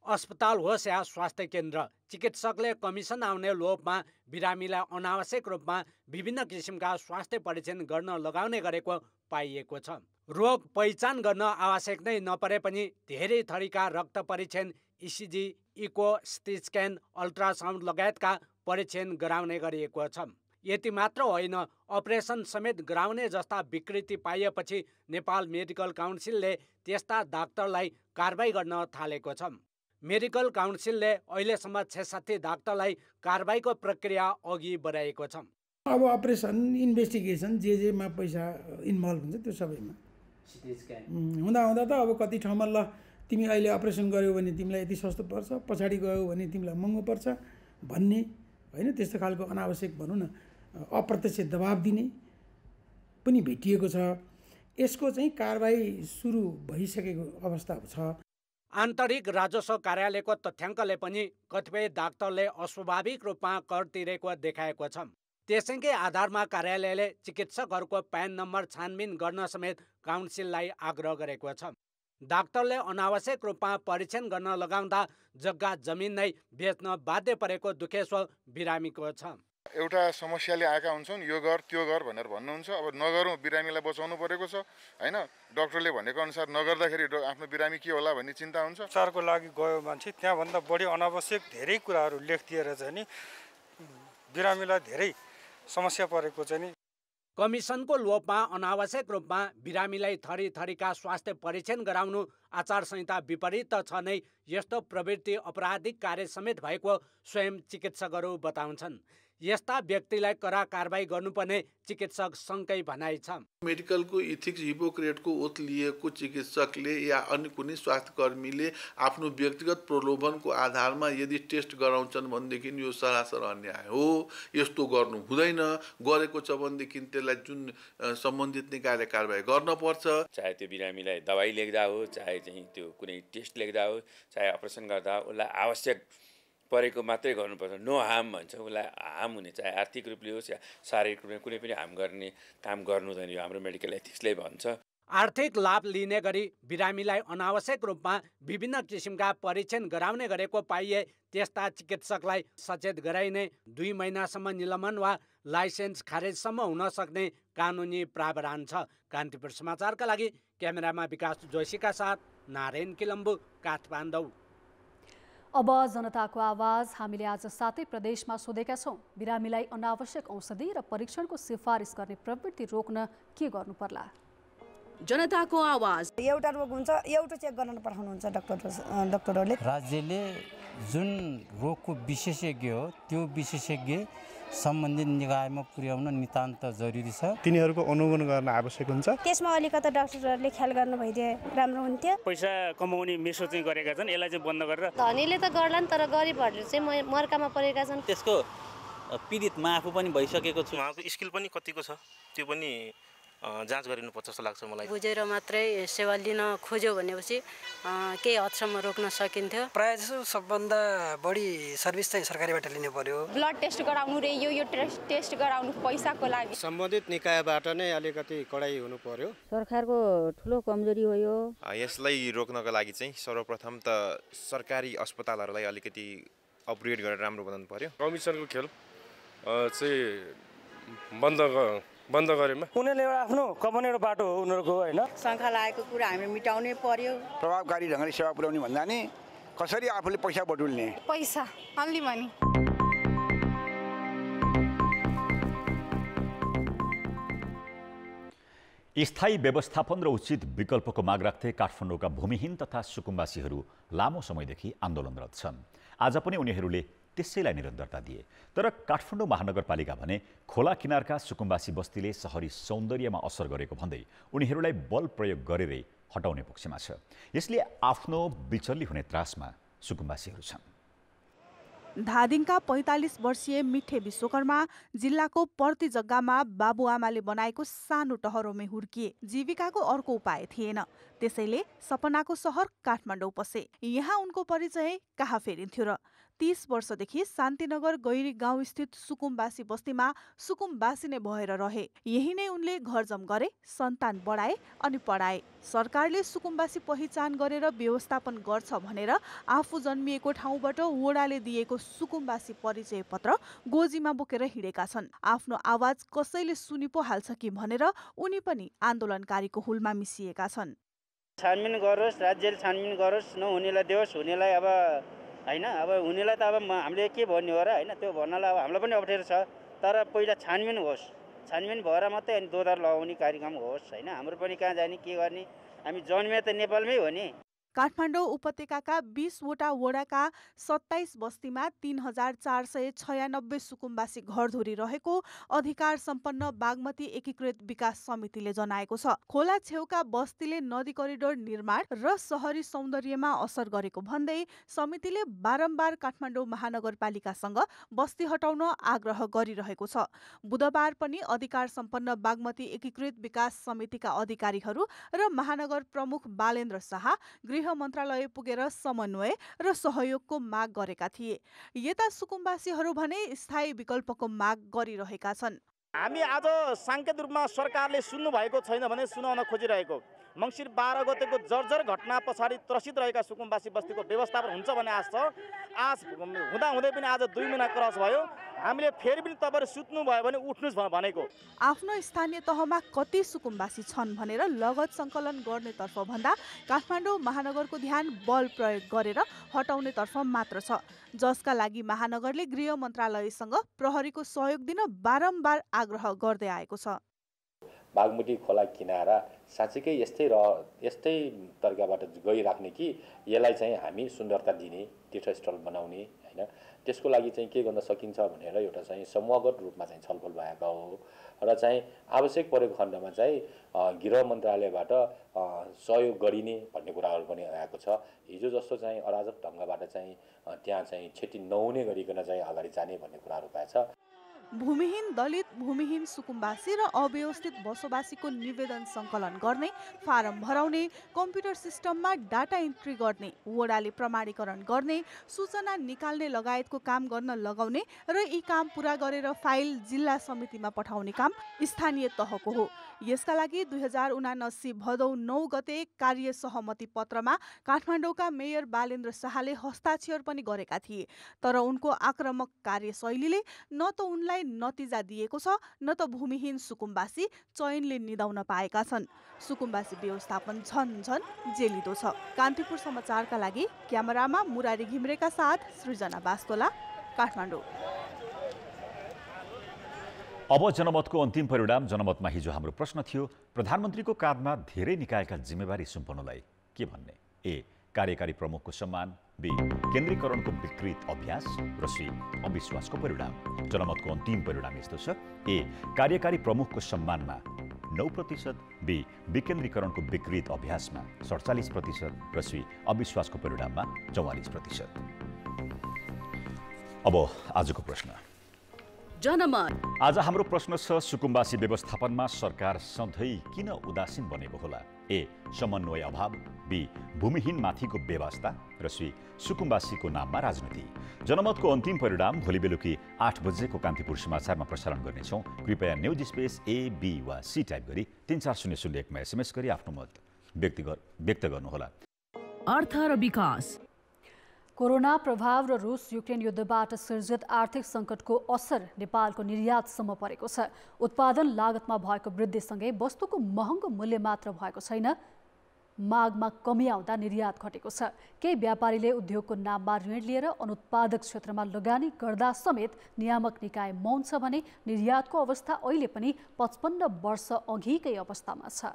S10: अस्पताल होस् या स्वास्थ्य केन्द्र, चिकित्सकले कमिसन आउने लोभमा बिरामीलाई अनावश्यक रूपमा विभिन्न किसिमका स्वास्थ्य परीक्षण गर्न लगाउने गरेको पाइएको छ। रोग पहिचान गर्न आवश्यक नै नपरे पनि धेरै थरीका रक्त परीक्षण, ECG, echo, CT scan, ultrasound लगायतका परीक्षण गराउने गरिएको छ। यति मात्र होइन, अपरेसन समेत गराउने जस्ता विकृति पाइएपछि नेपाल मेडिकल काउन्सिलले त्यस्ता डाक्टरलाई कारबाही गर्न थालेको छ। मेडिकल काउन्सिलले अहिलेसम्म 66 डाक्टरलाई कारबाहीको प्रक्रिया अघि बढाएको छ।
S11: अब अपरेसन इन्भेस्टिगेसन जेमा पैसा इन्भल्भ हुन्छ त्यो सबैमा हुँदा त अब कति ठाउँमा ल तिमी अहिले अपरेसन गर्यौ भने तिमीलाई यति सस्तो पर्छ, पछाडि गयौ भने तिमीलाई महँगो पर्छ भन्ने होइन, त्यस्तो खालको अनावश्यक भनौँ न अप्रत्यक्ष दबाब दिने पनि भेटिएको छ। यसको चाहिँ कारबाही सुरु भइसकेको अवस्था छ।
S10: आन्तरिक राजस्व कार्यालयको तथ्याङ्कले पनि कतिपय डाक्टरले अस्वाभाविक रूपमा कर तिरेको देखाएको छ। त्यसैकै आधारमा कार्यालयले चिकित्सकहरूको प्यान नम्बर छानबिन गर्न समेत काउन्सिललाई आग्रह गरेको छ। डाक्टरले अनावश्यक रूपमा परीक्षण गर्न लगाउँदा जग्गा जमिन नै बेच्न बाध्य परेको दुखेसो बिरामीको छ।
S12: एउटा समस्याले आएका हुन्छन्, यो गर त्यो गर भनेर भन्नुहुन्छ। अब नगरौँ, बिरामीलाई बचाउनु परेको छ होइन। डाक्टरले भनेको अनुसार नगर्दाखेरि आफ्नो बिरामी के होला भन्ने चिन्ता हुन्छ।
S13: उपचारको लागि गयो मान्छे त्यहाँभन्दा बढी अनावश्यक धेरै कुराहरू लेखिदिएर चाहिँ नि बिरामीलाई धेरै समस्या परेको चाहिँ नि।
S10: कमिसनको लोभमा अनावश्यक रूपमा बिरामीलाई थरी थरीका स्वास्थ्य परीक्षण गराउनु आचार संहिता विपरीत छ नै। यस्तो प्रवृत्ति अपराधिक कार्य समेत भएको स्वयं चिकित्सकहरू बताउँछन्। यस्ता व्यक्तिलाई कडा कारबाही गर्नुपर्ने चिकित्सक सङ्घकै भनाइ छ।
S14: मेडिकलको इथिक्स हिपोक्रेटको ओथ लिएको चिकित्सकले या अन्य कुनै स्वास्थ्य कर्मीले आफ्नो व्यक्तिगत प्रलोभनको आधारमा यदि टेस्ट गराउँछन् भनेदेखि यो सरासर अन्याय हो। यस्तो गर्नु हुँदैन। गरेको छ भनेदेखि त्यसलाई जुन सम्बन्धित निकायले कारबाही गर्न पर्छ।
S15: चाहे त्यो बिरामीलाई दबाई लेख्दा हो, चाहे चाहिँ त्यो कुनै टेस्ट लेख्दा हो, चाहे अपरेसन गर्दा उसलाई आवश्यक परेको मात्रै गर्नुपर्छ। नो हार्म भन्छ, उसलाई हार्म हुने चाहे आर्थिक रूपले होस् या शारीरिक रूपले कुनै पनि हार्म गर्ने काम गर्नु हुँदैन। यो हाम्रो मेडिकल एथिक्सले भन्छ।
S10: आर्थिक लाभ लिने गरी बिरामीलाई अनावश्यक रूपमा विभिन्न किसिमका परीक्षण गराउने गरेको पाइए त्यस्ता चिकित्सकलाई सचेत गराइने 2 महिनासम्म निलम्बन वा लाइसेन्स खारेजसम्म हुन सक्ने कानुनी प्रावधान छ। कान्तिपुर समाचारका लागि क्यामेरामा विकास जोशीका साथ नारायण किलम्बु, काठमाडौँ।
S1: अब जनताको आवाज हामीले आज 7 प्रदेशमा सोधेका छौँ। बिरामीलाई अनावश्यक औषधि र परीक्षणको सिफारिस गर्ने प्रवृत्ति रोक्न के गर्नु पर्ला?
S16: जनताको आवाज।
S17: एउटा रोग हुन्छ, एउटा चेक गर्न पठाउनुहुन्छ डाक्टरहरूले।
S18: राज्यले जुन रोगको विशेषज्ञ हो त्यो विशेषज्ञ सम्बन्धित निकायमा पुर्याउन नितान्त जरुरी छ।
S19: तिनीहरूको अनुगमन गर्न आवश्यक हुन्छ।
S20: त्यसमा अलिकति डाक्टरहरूले ख्याल गर्नु भइदिए राम्रो हुन्थ्यो।
S21: पैसा कमाउने मेसो चाहिँ गरेका छन्, यसलाई चाहिँ बन्द गरेर
S20: धनीले त गर्लान् तर गरिबहरूले चाहिँ मर्कामा परेका छन्।
S22: त्यसको पीडित म आफू पनि भइसकेको छु। उहाँको स्किल पनि कतिको छ त्यो पनि जाँच गरिनुपर्छ जस्तो लाग्छ मलाई।
S20: बुझेर मात्रै सेवा लिन खोज्यो भनेपछि केही हदसम्म रोक्न सकिन्थ्यो।
S23: प्रायः जसो सबभन्दा बढी सर्भिस चाहिँ सरकारीबाट लिनु पर्यो।
S24: ब्लड टेस्ट गराउनु रे यो टेस्ट गराउनु पैसाको लागि
S25: सम्बन्धित निकायबाट नै अलिकति कडाई हुनु पर्यो।
S26: सरकारको ठुलो कमजोरी हो यो।
S27: यसलाई रोक्नको लागि चाहिँ सर्वप्रथम त सरकारी अस्पतालहरूलाई अलिकति अपग्रेड गरेर राम्रो बनाउनु पर्यो।
S28: कमिसनको खेल चाहिँ बन्द गरेमा
S23: उनीहरूले एउटा आफ्नो कमाउने बाटो हो उनीहरूको, होइन?
S29: शङ्का लागेको कुरा हामी मिटाउनै पर्यो।
S30: प्रभावकारी ढङ्गले सेवा पुर्याउने भन्दा नि कसरी आफूले पैसा बटुल्ने,
S24: पैसा अन्ली मनी।
S2: स्थायी व्यवस्थापन र उचित विकल्पको माग राख्दै काठमाडौँका भूमिहीन तथा सुकुम्बासीहरू लामो समयदेखि आन्दोलनरत छन्। आज पनि उनीहरूले त्यसैलाई निरन्तरता दिए। तर काठमाडौँ महानगरपालिका भने खोला किनारका सुकुम्बासी बस्तीले सहरी सौन्दर्यमा असर गरेको भन्दै उनीहरूलाई बल प्रयोग गरेरै हटाउने पक्षमा छ। यसले आफ्नो बिचल्ली हुने त्रासमा सुकुम्बासीहरू छन्।
S31: धादिङका 45 वर्षीय मिठे विश्वकर्मा जिल्लाको पर्ती जग्गामा बाबुआमाले बनाएको सानो टहरोमै हुर्किए। जीविकाको अर्को उपाय थिएन, त्यसैले सपनाको सहर काठमाडौँ पसे। यहाँ उनको परिचय कहाँ फेरिन्थ्यो र? 30 वर्षदेखि शान्तिनगर गैरी गाउँ स्थित सुकुम्बासी बस्तीमा सुकुम्बासी नै भएर रहे। यही नै उनले घरजम गरे, सन्तान बढाए अनि पढाए। सरकारले सुकुम्बासी पहिचान गरेर व्यवस्थापन गर्छ भनेर आफू जन्मिएको ठाउँबाट वडाले दिएको सुकुम्बासी परिचय पत्र गोजीमा बोकेर हिँडेका छन्। आफ्नो आवाज कसैले सुनि पो हाल्छ कि भनेर उनी पनि आन्दोलनकारीको हुलमा मिसिएका छन्।
S22: छानबिन गरोस्, राज्यले छानबिन गरोस्, नहुनेलाई देओस्, हुनेलाई अब हैन, अब हुनेलाई त अब हामीले के भन्ने हो र, हैन? त्यो भन्नलाई अब हामीलाई पनि अप्ठ्यारो छ। तर पहिला छानबिन होस्, छानबिन भएर मात्रै अनि दोधार लगाउने कार्यक्रम होस्, हैन? हाम्रो पनि कहाँ जाने, के गर्ने? हामी जन्मे त नेपालमै हो नि।
S31: काठमाडौँ उपत्यकाका 20 वटा वडाका 27 बस्तीमा 3496 सुकुम्बासी घरधुरी रहेको अधिकार सम्पन्न बागमती एकीकृत विकास समितिले जनाएको छ। खोला छेउका बस्तीले नदी करिडोर निर्माण र सहरी सौन्दर्यमा असर गरेको भन्दै समितिले बारम्बार काठमाडौँ महानगरपालिकासँग बस्ती हटाउन आग्रह गरिरहेको छ। बुधबार पनि अधिकार सम्पन्न बागमती एकीकृत विकास समितिका अधिकारीहरू र महानगर प्रमुख बालेन्द्र शाह गृह मन्त्रालय पुगेर समन्वय र सहयोगको माग गरेका थिए। यता सुकुम्बासीहरू भने स्थायी विकल्पको माग गरिरहेका छन्।
S22: हामी आज सांकेतिक रूपमा सरकारले सुन्नु भएको छैन भने सुनाउन खोजिरहेको। मङ्सिर 12 गतेको जर्जर घटना पछाडि त्रसित रहेका सुकुम्बासी बस्तीको व्यवस्थापन हुन्छ भन्ने आश छ। आश हुँदै पनि आज 2 महिना क्रस भयो। हामीले फेरि पनि तपाईहरु सुत्नु भयो भने उठ्नुस् भनेको।
S31: आफ्नो स्थानीय तहमा कति सुकुम्बासी छन् भनेर लगत सङ्कलन गर्नेतर्फ भन्दा काठमाडौँ महानगरको ध्यान बल प्रयोग गरेर हटाउनेतर्फ मात्र छ, जसका लागि महानगरले गृह मन्त्रालयसँग प्रहरीको सहयोग दिन बारम्बार आग्रह गर्दै आएको छ।
S32: बागमती खोला किनारा साँच्चीकै यस्तै तरिकाबाट गइराख्ने कि यसलाई चाहिँ हामी सुन्दरता दिने, तीर्थस्थल बनाउने, हैन? त्यसको लागि चाहिँ के गर्न सकिन्छ भनेर एउटा चाहिँ समूहगत रूपमा चाहिँ छलफल भएको हो र चाहिँ आवश्यक परेको खण्डमा चाहिँ गृह मन्त्रालयबाट सहयोग गरिने भन्ने कुराहरू पनि आएको छ। हिजो जस्तो चाहिँ अराजक ढङ्गबाट चाहिँ त्यहाँ चाहिँ क्षति नहुने गरिकन चाहिँ अगाडि जाने भन्ने कुराहरू पाएछ।
S31: भूमिहीन दलित, भूमिहीन सुकुम्बासी र अव्यवस्थित बसोबासीको निवेदन सङ्कलन गर्ने, फारम भराउने, कम्प्युटर सिस्टममा डाटा इन्ट्री गर्ने, वडाले प्रमाणीकरण गर्ने, सूचना निकाल्ने लगायतको काम गर्न लगाउने र यी काम पूरा गरेर फाइल जिल्ला समितिमा पठाउने काम स्थानीय तहको हो। यसका लागि 2079 भदौ 9 गते कार्य सहमति पत्रमा काठमाडौँका मेयर बालेन्द्र शाहले हस्ताक्षर पनि गरेका थिए। तर उनको आक्रामक कार्यशैलीले न त उनलाई नतिजा दिएको छ न त भूमिहीन सुकुम्बासी चयनले निदाउन पाएका छन्। सुकुम्बासी व्यवस्थापन झन जेलिदो छ। कान्तिपुर समाचारका लागि क्यामेरामा मुरारी घिम्रेका साथ सृजना बास्कोला, काठमाडौँ।
S2: अब जनमतको अन्तिम परिणाम। जनमतमा हिजो हाम्रो प्रश्न थियो, प्रधानमन्त्रीको काँधमा धेरै निकायका जिम्मेवारी सुम्पनुलाई के भन्ने? ए. कार्यकारी प्रमुखको सम्मान, बी. केन्द्रीकरणको विकृत अभ्यास र सी. अविश्वासको परिणाम। जनमतको अन्तिम परिणाम यस्तो छ, ए. कार्यकारी प्रमुखको सम्मानमा 9%, बी. विकेन्द्रीकरणको विकृत अभ्यासमा 47% र सी. अविश्वासको परिणाममा 44%। अब आजको प्रश्न।
S16: जनमत।
S2: आज हाम्रो प्रश्न छ, सुकुम्बासी व्यवस्थापनमा सरकार सधैँ किन उदासीन बनेको होला? ए. समन्वय अभाव, बी. भूमिहीन माथिको व्यवस्था र सी. सुकुम्बासीको नाममा राजनीति। जनमतको अन्तिम परिणाम भोलि बेलुकी 8 बजेको कान्तिपुर समाचारमा प्रसारण गर्नेछौँ। कृपया न्युज स्पेस ए, बी वा सी टाइप गरी 34001मा SMS गरी आफ्नो मत व्यक्त गर्नुहोला।
S16: अर्थ र विकास।
S1: कोरोना प्रभाव र रुस युक्रेन युद्धबाट सिर्जित आर्थिक सङ्कटको असर नेपालको निर्यातसम्म परेको छ। उत्पादन लागतमा भएको वृद्धिसँगै वस्तुको महँगो मूल्य मात्र भएको छैन, मागमा कमी आउँदा निर्यात घटेको छ। केही व्यापारीले उद्योगको नाममा ऋण लिएर अनुत्पादक क्षेत्रमा लगानी गर्दा समेत नियामक निकाय मौन छ भने निर्यातको अवस्था अहिले पनि 55 वर्ष अघिकै अवस्थामा छ।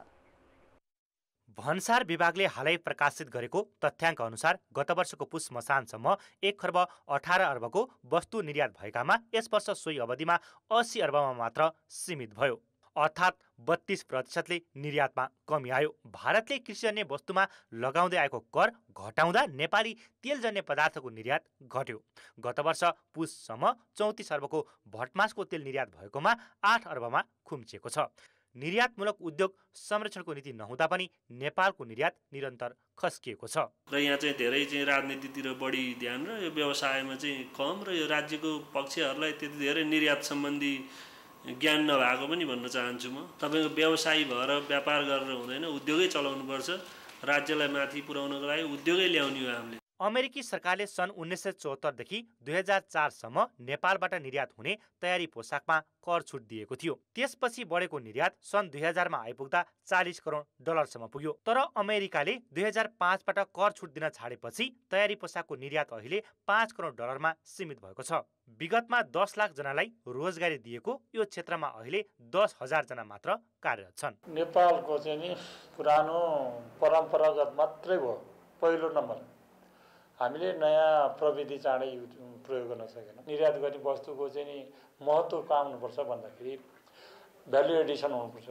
S3: भन्सार विभागले हालै प्रकाशित गरेको तथ्याङ्क अनुसार गत वर्षको पुस मसानसम्म 1 खर्ब 18 अर्बको वस्तु निर्यात भएकामा यस वर्ष सोही अवधिमा 80 अर्बमा मात्र सीमित भयो, अर्थात् 32%ले निर्यातमा कमी आयो। भारतले कृषिजन्य वस्तुमा लगाउँदै आएको कर घटाउँदा नेपाली तेलजन्य पदार्थको निर्यात घट्यो। गत वर्ष पुससम्म 34 अर्बको भटमासको तेल निर्यात भएकोमा 8 अर्बमा खुम्चिएको छ। निर्यातमूलक उद्योग संरक्षणको नीति नहुँदा पनि नेपालको निर्यात निरन्तर खस्किएको छ।
S4: र यहाँ चाहिँ धेरै चाहिँ राजनीतितिर बढी ध्यान र यो व्यवसायमा चाहिँ कम, र यो राज्यको पक्षहरूलाई त्यति धेरै निर्यात सम्बन्धी ज्ञान नभएको पनि भन्न चाहन्छु म। तपाईँको व्यवसायी भएर व्यापार गरेर हुँदैन, उद्योगै चलाउनुपर्छ। राज्यलाई माथि पुर्याउनको लागि उद्योगै ल्याउने हो हामीले।
S3: अमेरिकी सरकारले सन् 1974 देखि 2004 सम्म नेपालबाट निर्यात हुने तयारी पोसाकमा कर छुट दिएको थियो। त्यसपछि बढेको निर्यात सन् 2000 मा आइपुग्दा $40 करोड सम्म पुग्यो। तर अमेरिकाले 2005 बाट कर छुट दिन छाडेपछि तयारी पोसाकको निर्यात अहिले $5 करोड मा सीमित भएको छ। विगतमा 10 लाख जनालाई रोजगारी दिएको यो क्षेत्रमा अहिले 10,000 जना मात्र कार्यरत छन्।
S5: नेपालको चाहिँ नि पुरानो परम्परागत मात्रै भयो। पहिलो नम्बर, हामीले नयाँ प्रविधि चाँडै प्रयोग गर्न सकेनौँ। निर्यात गर्ने वस्तुको चाहिँ नि महत्त्व पाउनुपर्छ भन्दाखेरि भ्यालु एडिसन हुनुपर्छ,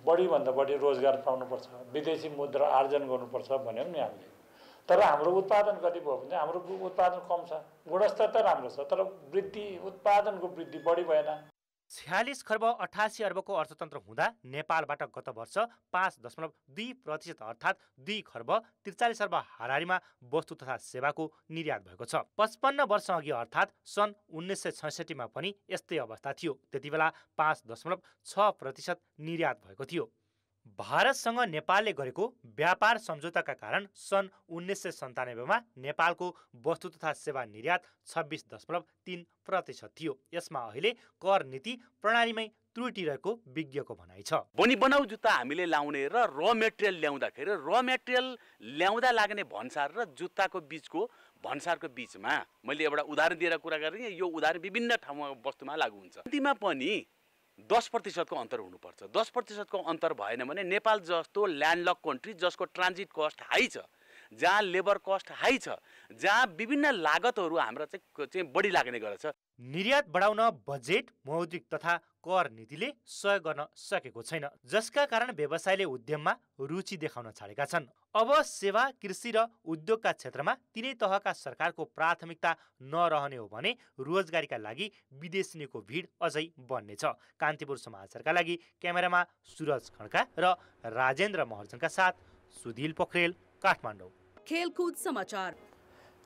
S5: बढीभन्दा बढी रोजगार पाउनुपर्छ, विदेशी मुद्रा आर्जन गर्नुपर्छ भन्यौँ नि हामीले। तर हाम्रो उत्पादन कति भयो भने हाम्रो उत्पादन कम छ, गुणस्तर त राम्रो छ, तर वृद्धि उत्पादनको वृद्धि बढी भएन।
S3: 46 खर्ब 88 अर्बको अर्थतन्त्र हुँदा नेपालबाट गत वर्ष 5.2% अर्थात् 2 खर्ब 43 अर्ब हाराहारीमा वस्तु तथा सेवाको निर्यात भएको छ। 55 वर्ष अघि अर्थात् सन् 1966 मा पनि यस्तै अवस्था थियो। त्यति बेला 5.6% निर्यात भएको थियो। भारतसँग नेपालले गरेको व्यापार सम्झौताका कारण सन् 1997 मा नेपालको वस्तु तथा सेवा निर्यात 26.3% थियो। यसमा अहिले कर नीति प्रणालीमै त्रुटि रहेको विज्ञको भनाइ छ।
S6: बनी बनाउ जुत्ता हामीले लाउने र र मेटेरियल ल्याउँदाखेरि र मेटेरियल ल्याउँदा लाग्ने भन्सार र जुत्ताको बीचको भन्सारको बीचमा मैले एउटा उदाहरण दिएर कुरा गरेँ। यो उदाहरण विभिन्न ठाउँमा वस्तुमा लागू हुन्छ। कतिमा पनि 10% को अन्तर हुनुपर्छ। 10% को अन्तर भएन भने नेपाल जस्तो ल्यान्डलक कन्ट्री जसको ट्रान्जिट कस्ट हाई छ, जहाँ लेबर कस्ट हाई छ, जहाँ विभिन्न लागतहरू हाम्रो चाहिँ बढी लाग्ने गर्छ,
S3: निर्यात बढाउन बजेट, मौद्रिक तथा कर नीतिले सहयोग गर्न सकेको छैन, जसका कारण व्यवसायले उद्यममा रुचि देखाउन छाडेका छन्। अब सेवा, कृषि र उद्योगका क्षेत्रमा तिनै तहका सरकारको प्राथमिकता नरहने हो भने रोजगारीका लागि विदेशीको भिड अझै बढ्नेछ। कान्तिपुर समाचारका लागि क्यामेरामा सुरज खड्का र राजेन्द्र महर्जनका साथ सुधिल पोखरेल, काठमाडौँ।
S16: खेलकुद समाचार।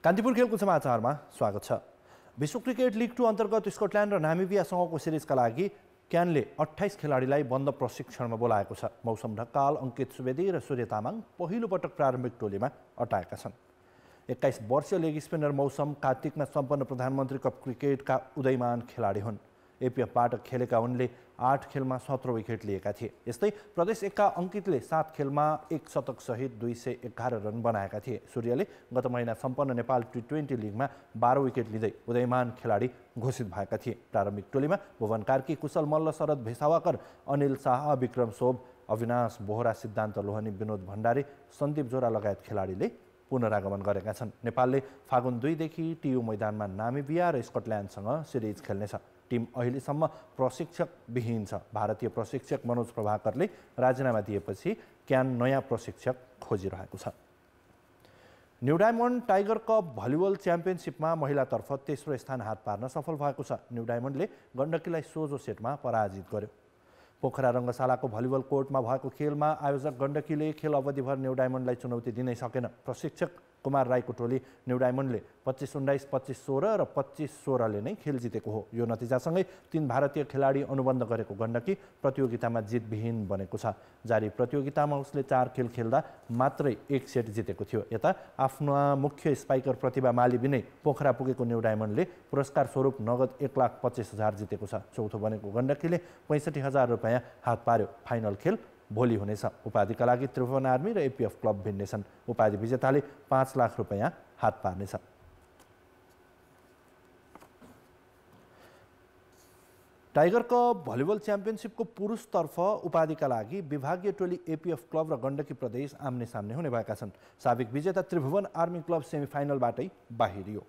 S7: कान्तिपुर खेलकुद समाचारमा स्वागत छ। विश्व क्रिकेट लिग 2 अन्तर्गत स्कटल्यान्ड र नामिबियासँगको सिरिजका लागि क्यानले 28 खेलाडीलाई बन्द प्रशिक्षणमा बोलाएको छ। मौसम ढकाल, अंकित सुवेदी र सूर्य तामाङ पहिलो पटक प्रारम्भिक टोलीमा अटाएका छन्। 21 वर्षीय लेग स्पिनर मौसम कार्तिकमा सम्पन्न प्रधानमन्त्री कप क्रिकेटका उदयमान खेलाडी हुन्। एपीएफबाट खेलेका उनले 8 खेलमा 17 विकेट लिएका थिए। यस्तै प्रदेश 1 का अंकितले 7 खेलमा 1 शतक सहित 211 रन बनाएका थिए। सूर्यले गत महिना सम्पन्न नेपाल टी20 लिगमा 12 विकेट लिँदै उदयमान खेलाडी घोषित भएका थिए। प्रारम्भिक टोलीमा भुवन कार्की, कुशल मल्ल, शरद भेसावाकर, अनिल शाह, विक्रम सोभ, अविनाश बोहरा, सिद्धान्त लोहनी, विनोद भण्डारी, सन्दीप जोरा लगायत खेलाडीले पुनरागमन गरेका छन्। नेपालले फागुन 2 देखि टियु मैदानमा नामिबिया र स्कटल्यान्डसँग सिरिज खेल्नेछ। टिम अहिलेसम्म प्रशिक्षक विहीन छ। भारतीय प्रशिक्षक मनोज प्रभाकरले राजीनामा दिएपछि क्यान नयाँ प्रशिक्षक खोजिरहेको छ। New diamond tiger cup volleyball च्याम्पियनसिपमा महिलातर्फ तेस्रो स्थान हात पार्न सफल भएको छ। न्यू डायमन्डले गण्डकीलाई सोझो सेटमा पराजित गर्यो। पोखरा रङ्गशालाको भलिबल कोर्टमा भएको खेलमा आयोजक गण्डकीले खेल अवधिभर न्यू डायमन्डलाई चुनौती दिनै सकेन। प्रशिक्षक कुमार राईको टोली न्यू डायमन्डले 25-19, 25-16 र 25-16ले नै खेल जितेको हो। यो नतिजासँगै 3 भारतीय खेलाडी अनुबन्ध गरेको गण्डकी प्रतियोगितामा जितविहीन बनेको छ। जारी प्रतियोगितामा उसले 4 खेल खेल्दा मात्रै 1 सेट जितेको थियो। यता आफ्ना मुख्य स्पाइकर प्रतिभा माली बिनै पोखरा पुगेको न्यू डायमन्डले पुरस्कार स्वरूप नगद 1,25,000 जितेको छ। चौथो बनेको गण्डकीले 65,000 रुपैयाँ हात पार्यो। फाइनल खेल भोलि हुनेछ। उपाधिका लागि त्रिभुवन आर्मी र एपीएफ क्लब भिड्नेछन्। उपाधि विजेताले 5 लाख रुपैयाँ हात पार्नेछ। टाइगर कप भलिबल च्याम्पियनसिपको पुरुषतर्फ उपाधिका लागि विभागीय टोली एपीएफ क्लब र गण्डकी प्रदेश आम्ने सामने हुने भएका छन्। साबिक विजेता त्रिभुवन आर्मी क्लब सेमिफाइनलबाटै बाहिरियो।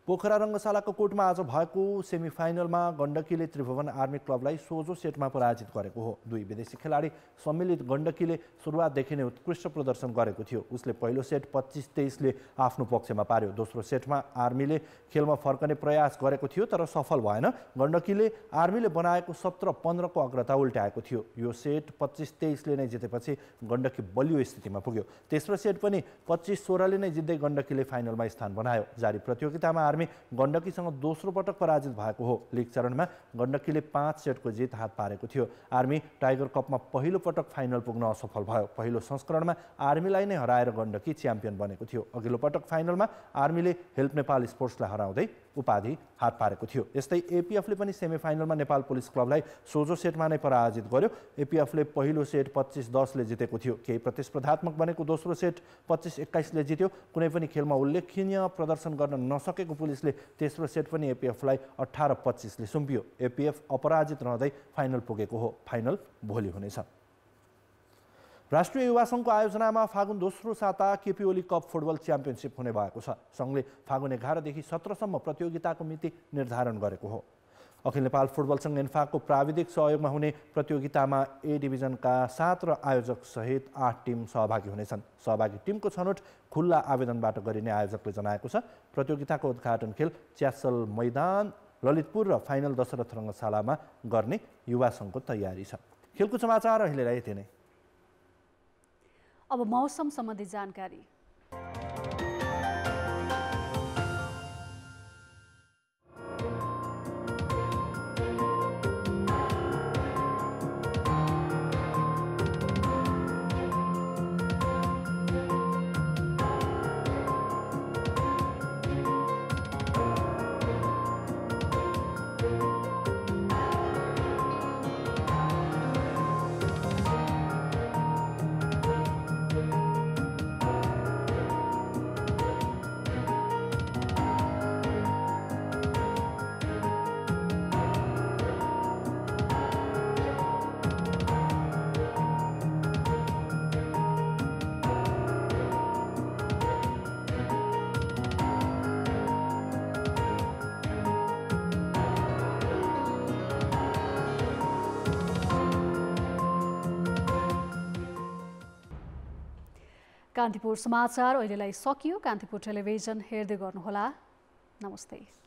S7: पोखरा रङ्गशालाको कोर्टमा आज भएको सेमिफाइनलमा गण्डकीले त्रिभुवन आर्मी क्लबलाई सोझो सेटमा पराजित गरेको हो। 2 विदेशी खेलाडी सम्मिलित गण्डकीले सुरुवातदेखि नै उत्कृष्ट प्रदर्शन गरेको थियो। उसले पहिलो सेट 25-23ले आफ्नो पक्षमा पार्यो। दोस्रो सेटमा आर्मीले खेलमा फर्कने प्रयास गरेको थियो तर सफल भएन। गण्डकीले आर्मीले बनाएको 17-15 को अग्रता उल्टाएको थियो। यो सेट 25-23ले नै जितेपछि गण्डकी बलियो स्थितिमा पुग्यो। तेस्रो सेट पनि 25-16ले नै जित्दै गण्डकीले फाइनलमा स्थान बनायो। जारी प्रतियोगितामा आर्मी गण्डकीसँग दोस्रो पटक पराजित भएको हो। लिग चरणमा गण्डकीले 5 सेटको जित हात पारेको थियो। आर्मी टाइगर कपमा पहिलो पटक फाइनल पुग्न असफल भयो। पहिलो संस्करणमा आर्मीलाई नै हराएर गण्डकी च्याम्पियन बनेको थियो। अघिल्लो पटक फाइनलमा आर्मीले हेल्प नेपाल स्पोर्ट्सलाई हराउँदै उपाधि हात पारेको थियो। यस्तै एपीएफले पनि सेमिफाइनलमा नेपाल पुलिस क्लबलाई सोझो सेटमा नै पराजित गर्यो। एपीएफले पहिलो सेट 25-10ले जितेको थियो। केही प्रतिस्पर्धात्मक बनेको दोस्रो सेट 25-21ले जित्यो। कुनै पनि खेलमा उल्लेखनीय प्रदर्शन गर्न नसकेको पुलिसले तेस्रो सेट पनि एपीएफलाई 18-25ले सुम्पियो। एपीएफ अपराजित रहँदै फाइनल पुगेको हो। फाइनल भोलि हुनेछ। राष्ट्रिय युवा सङ्घको आयोजनामा फागुन दोस्रो साता KP Oli cup football championship हुने भएको छ। सङ्घले फागुन 11 देखि 17 सम्म प्रतियोगिताको मिति निर्धारण गरेको हो। अखिल नेपाल फुटबल सङ्घ एन्फाको प्राविधिक सहयोगमा हुने प्रतियोगितामा ए डिभिजनका 7 र आयोजक सहित 8 टिम सहभागी हुनेछन्। सहभागी टिमको छनौट खुल्ला आवेदनबाट गरिने आयोजकले जनाएको छ। प्रतियोगिताको उद्घाटन खेल च्यासल मैदान ललितपुर र फाइनल दशरथ रङ्गशालामा गर्ने युवा सङ्घको तयारी छ। खेलको समाचार अहिलेलाई यति नै।
S1: अब मौसम सम्बन्धी जानकारी। कान्तिपुर समाचार अहिलेलाई सकियो। कान्तिपुर टेलिभिजन हेर्दै गर्नुहोला। नमस्ते।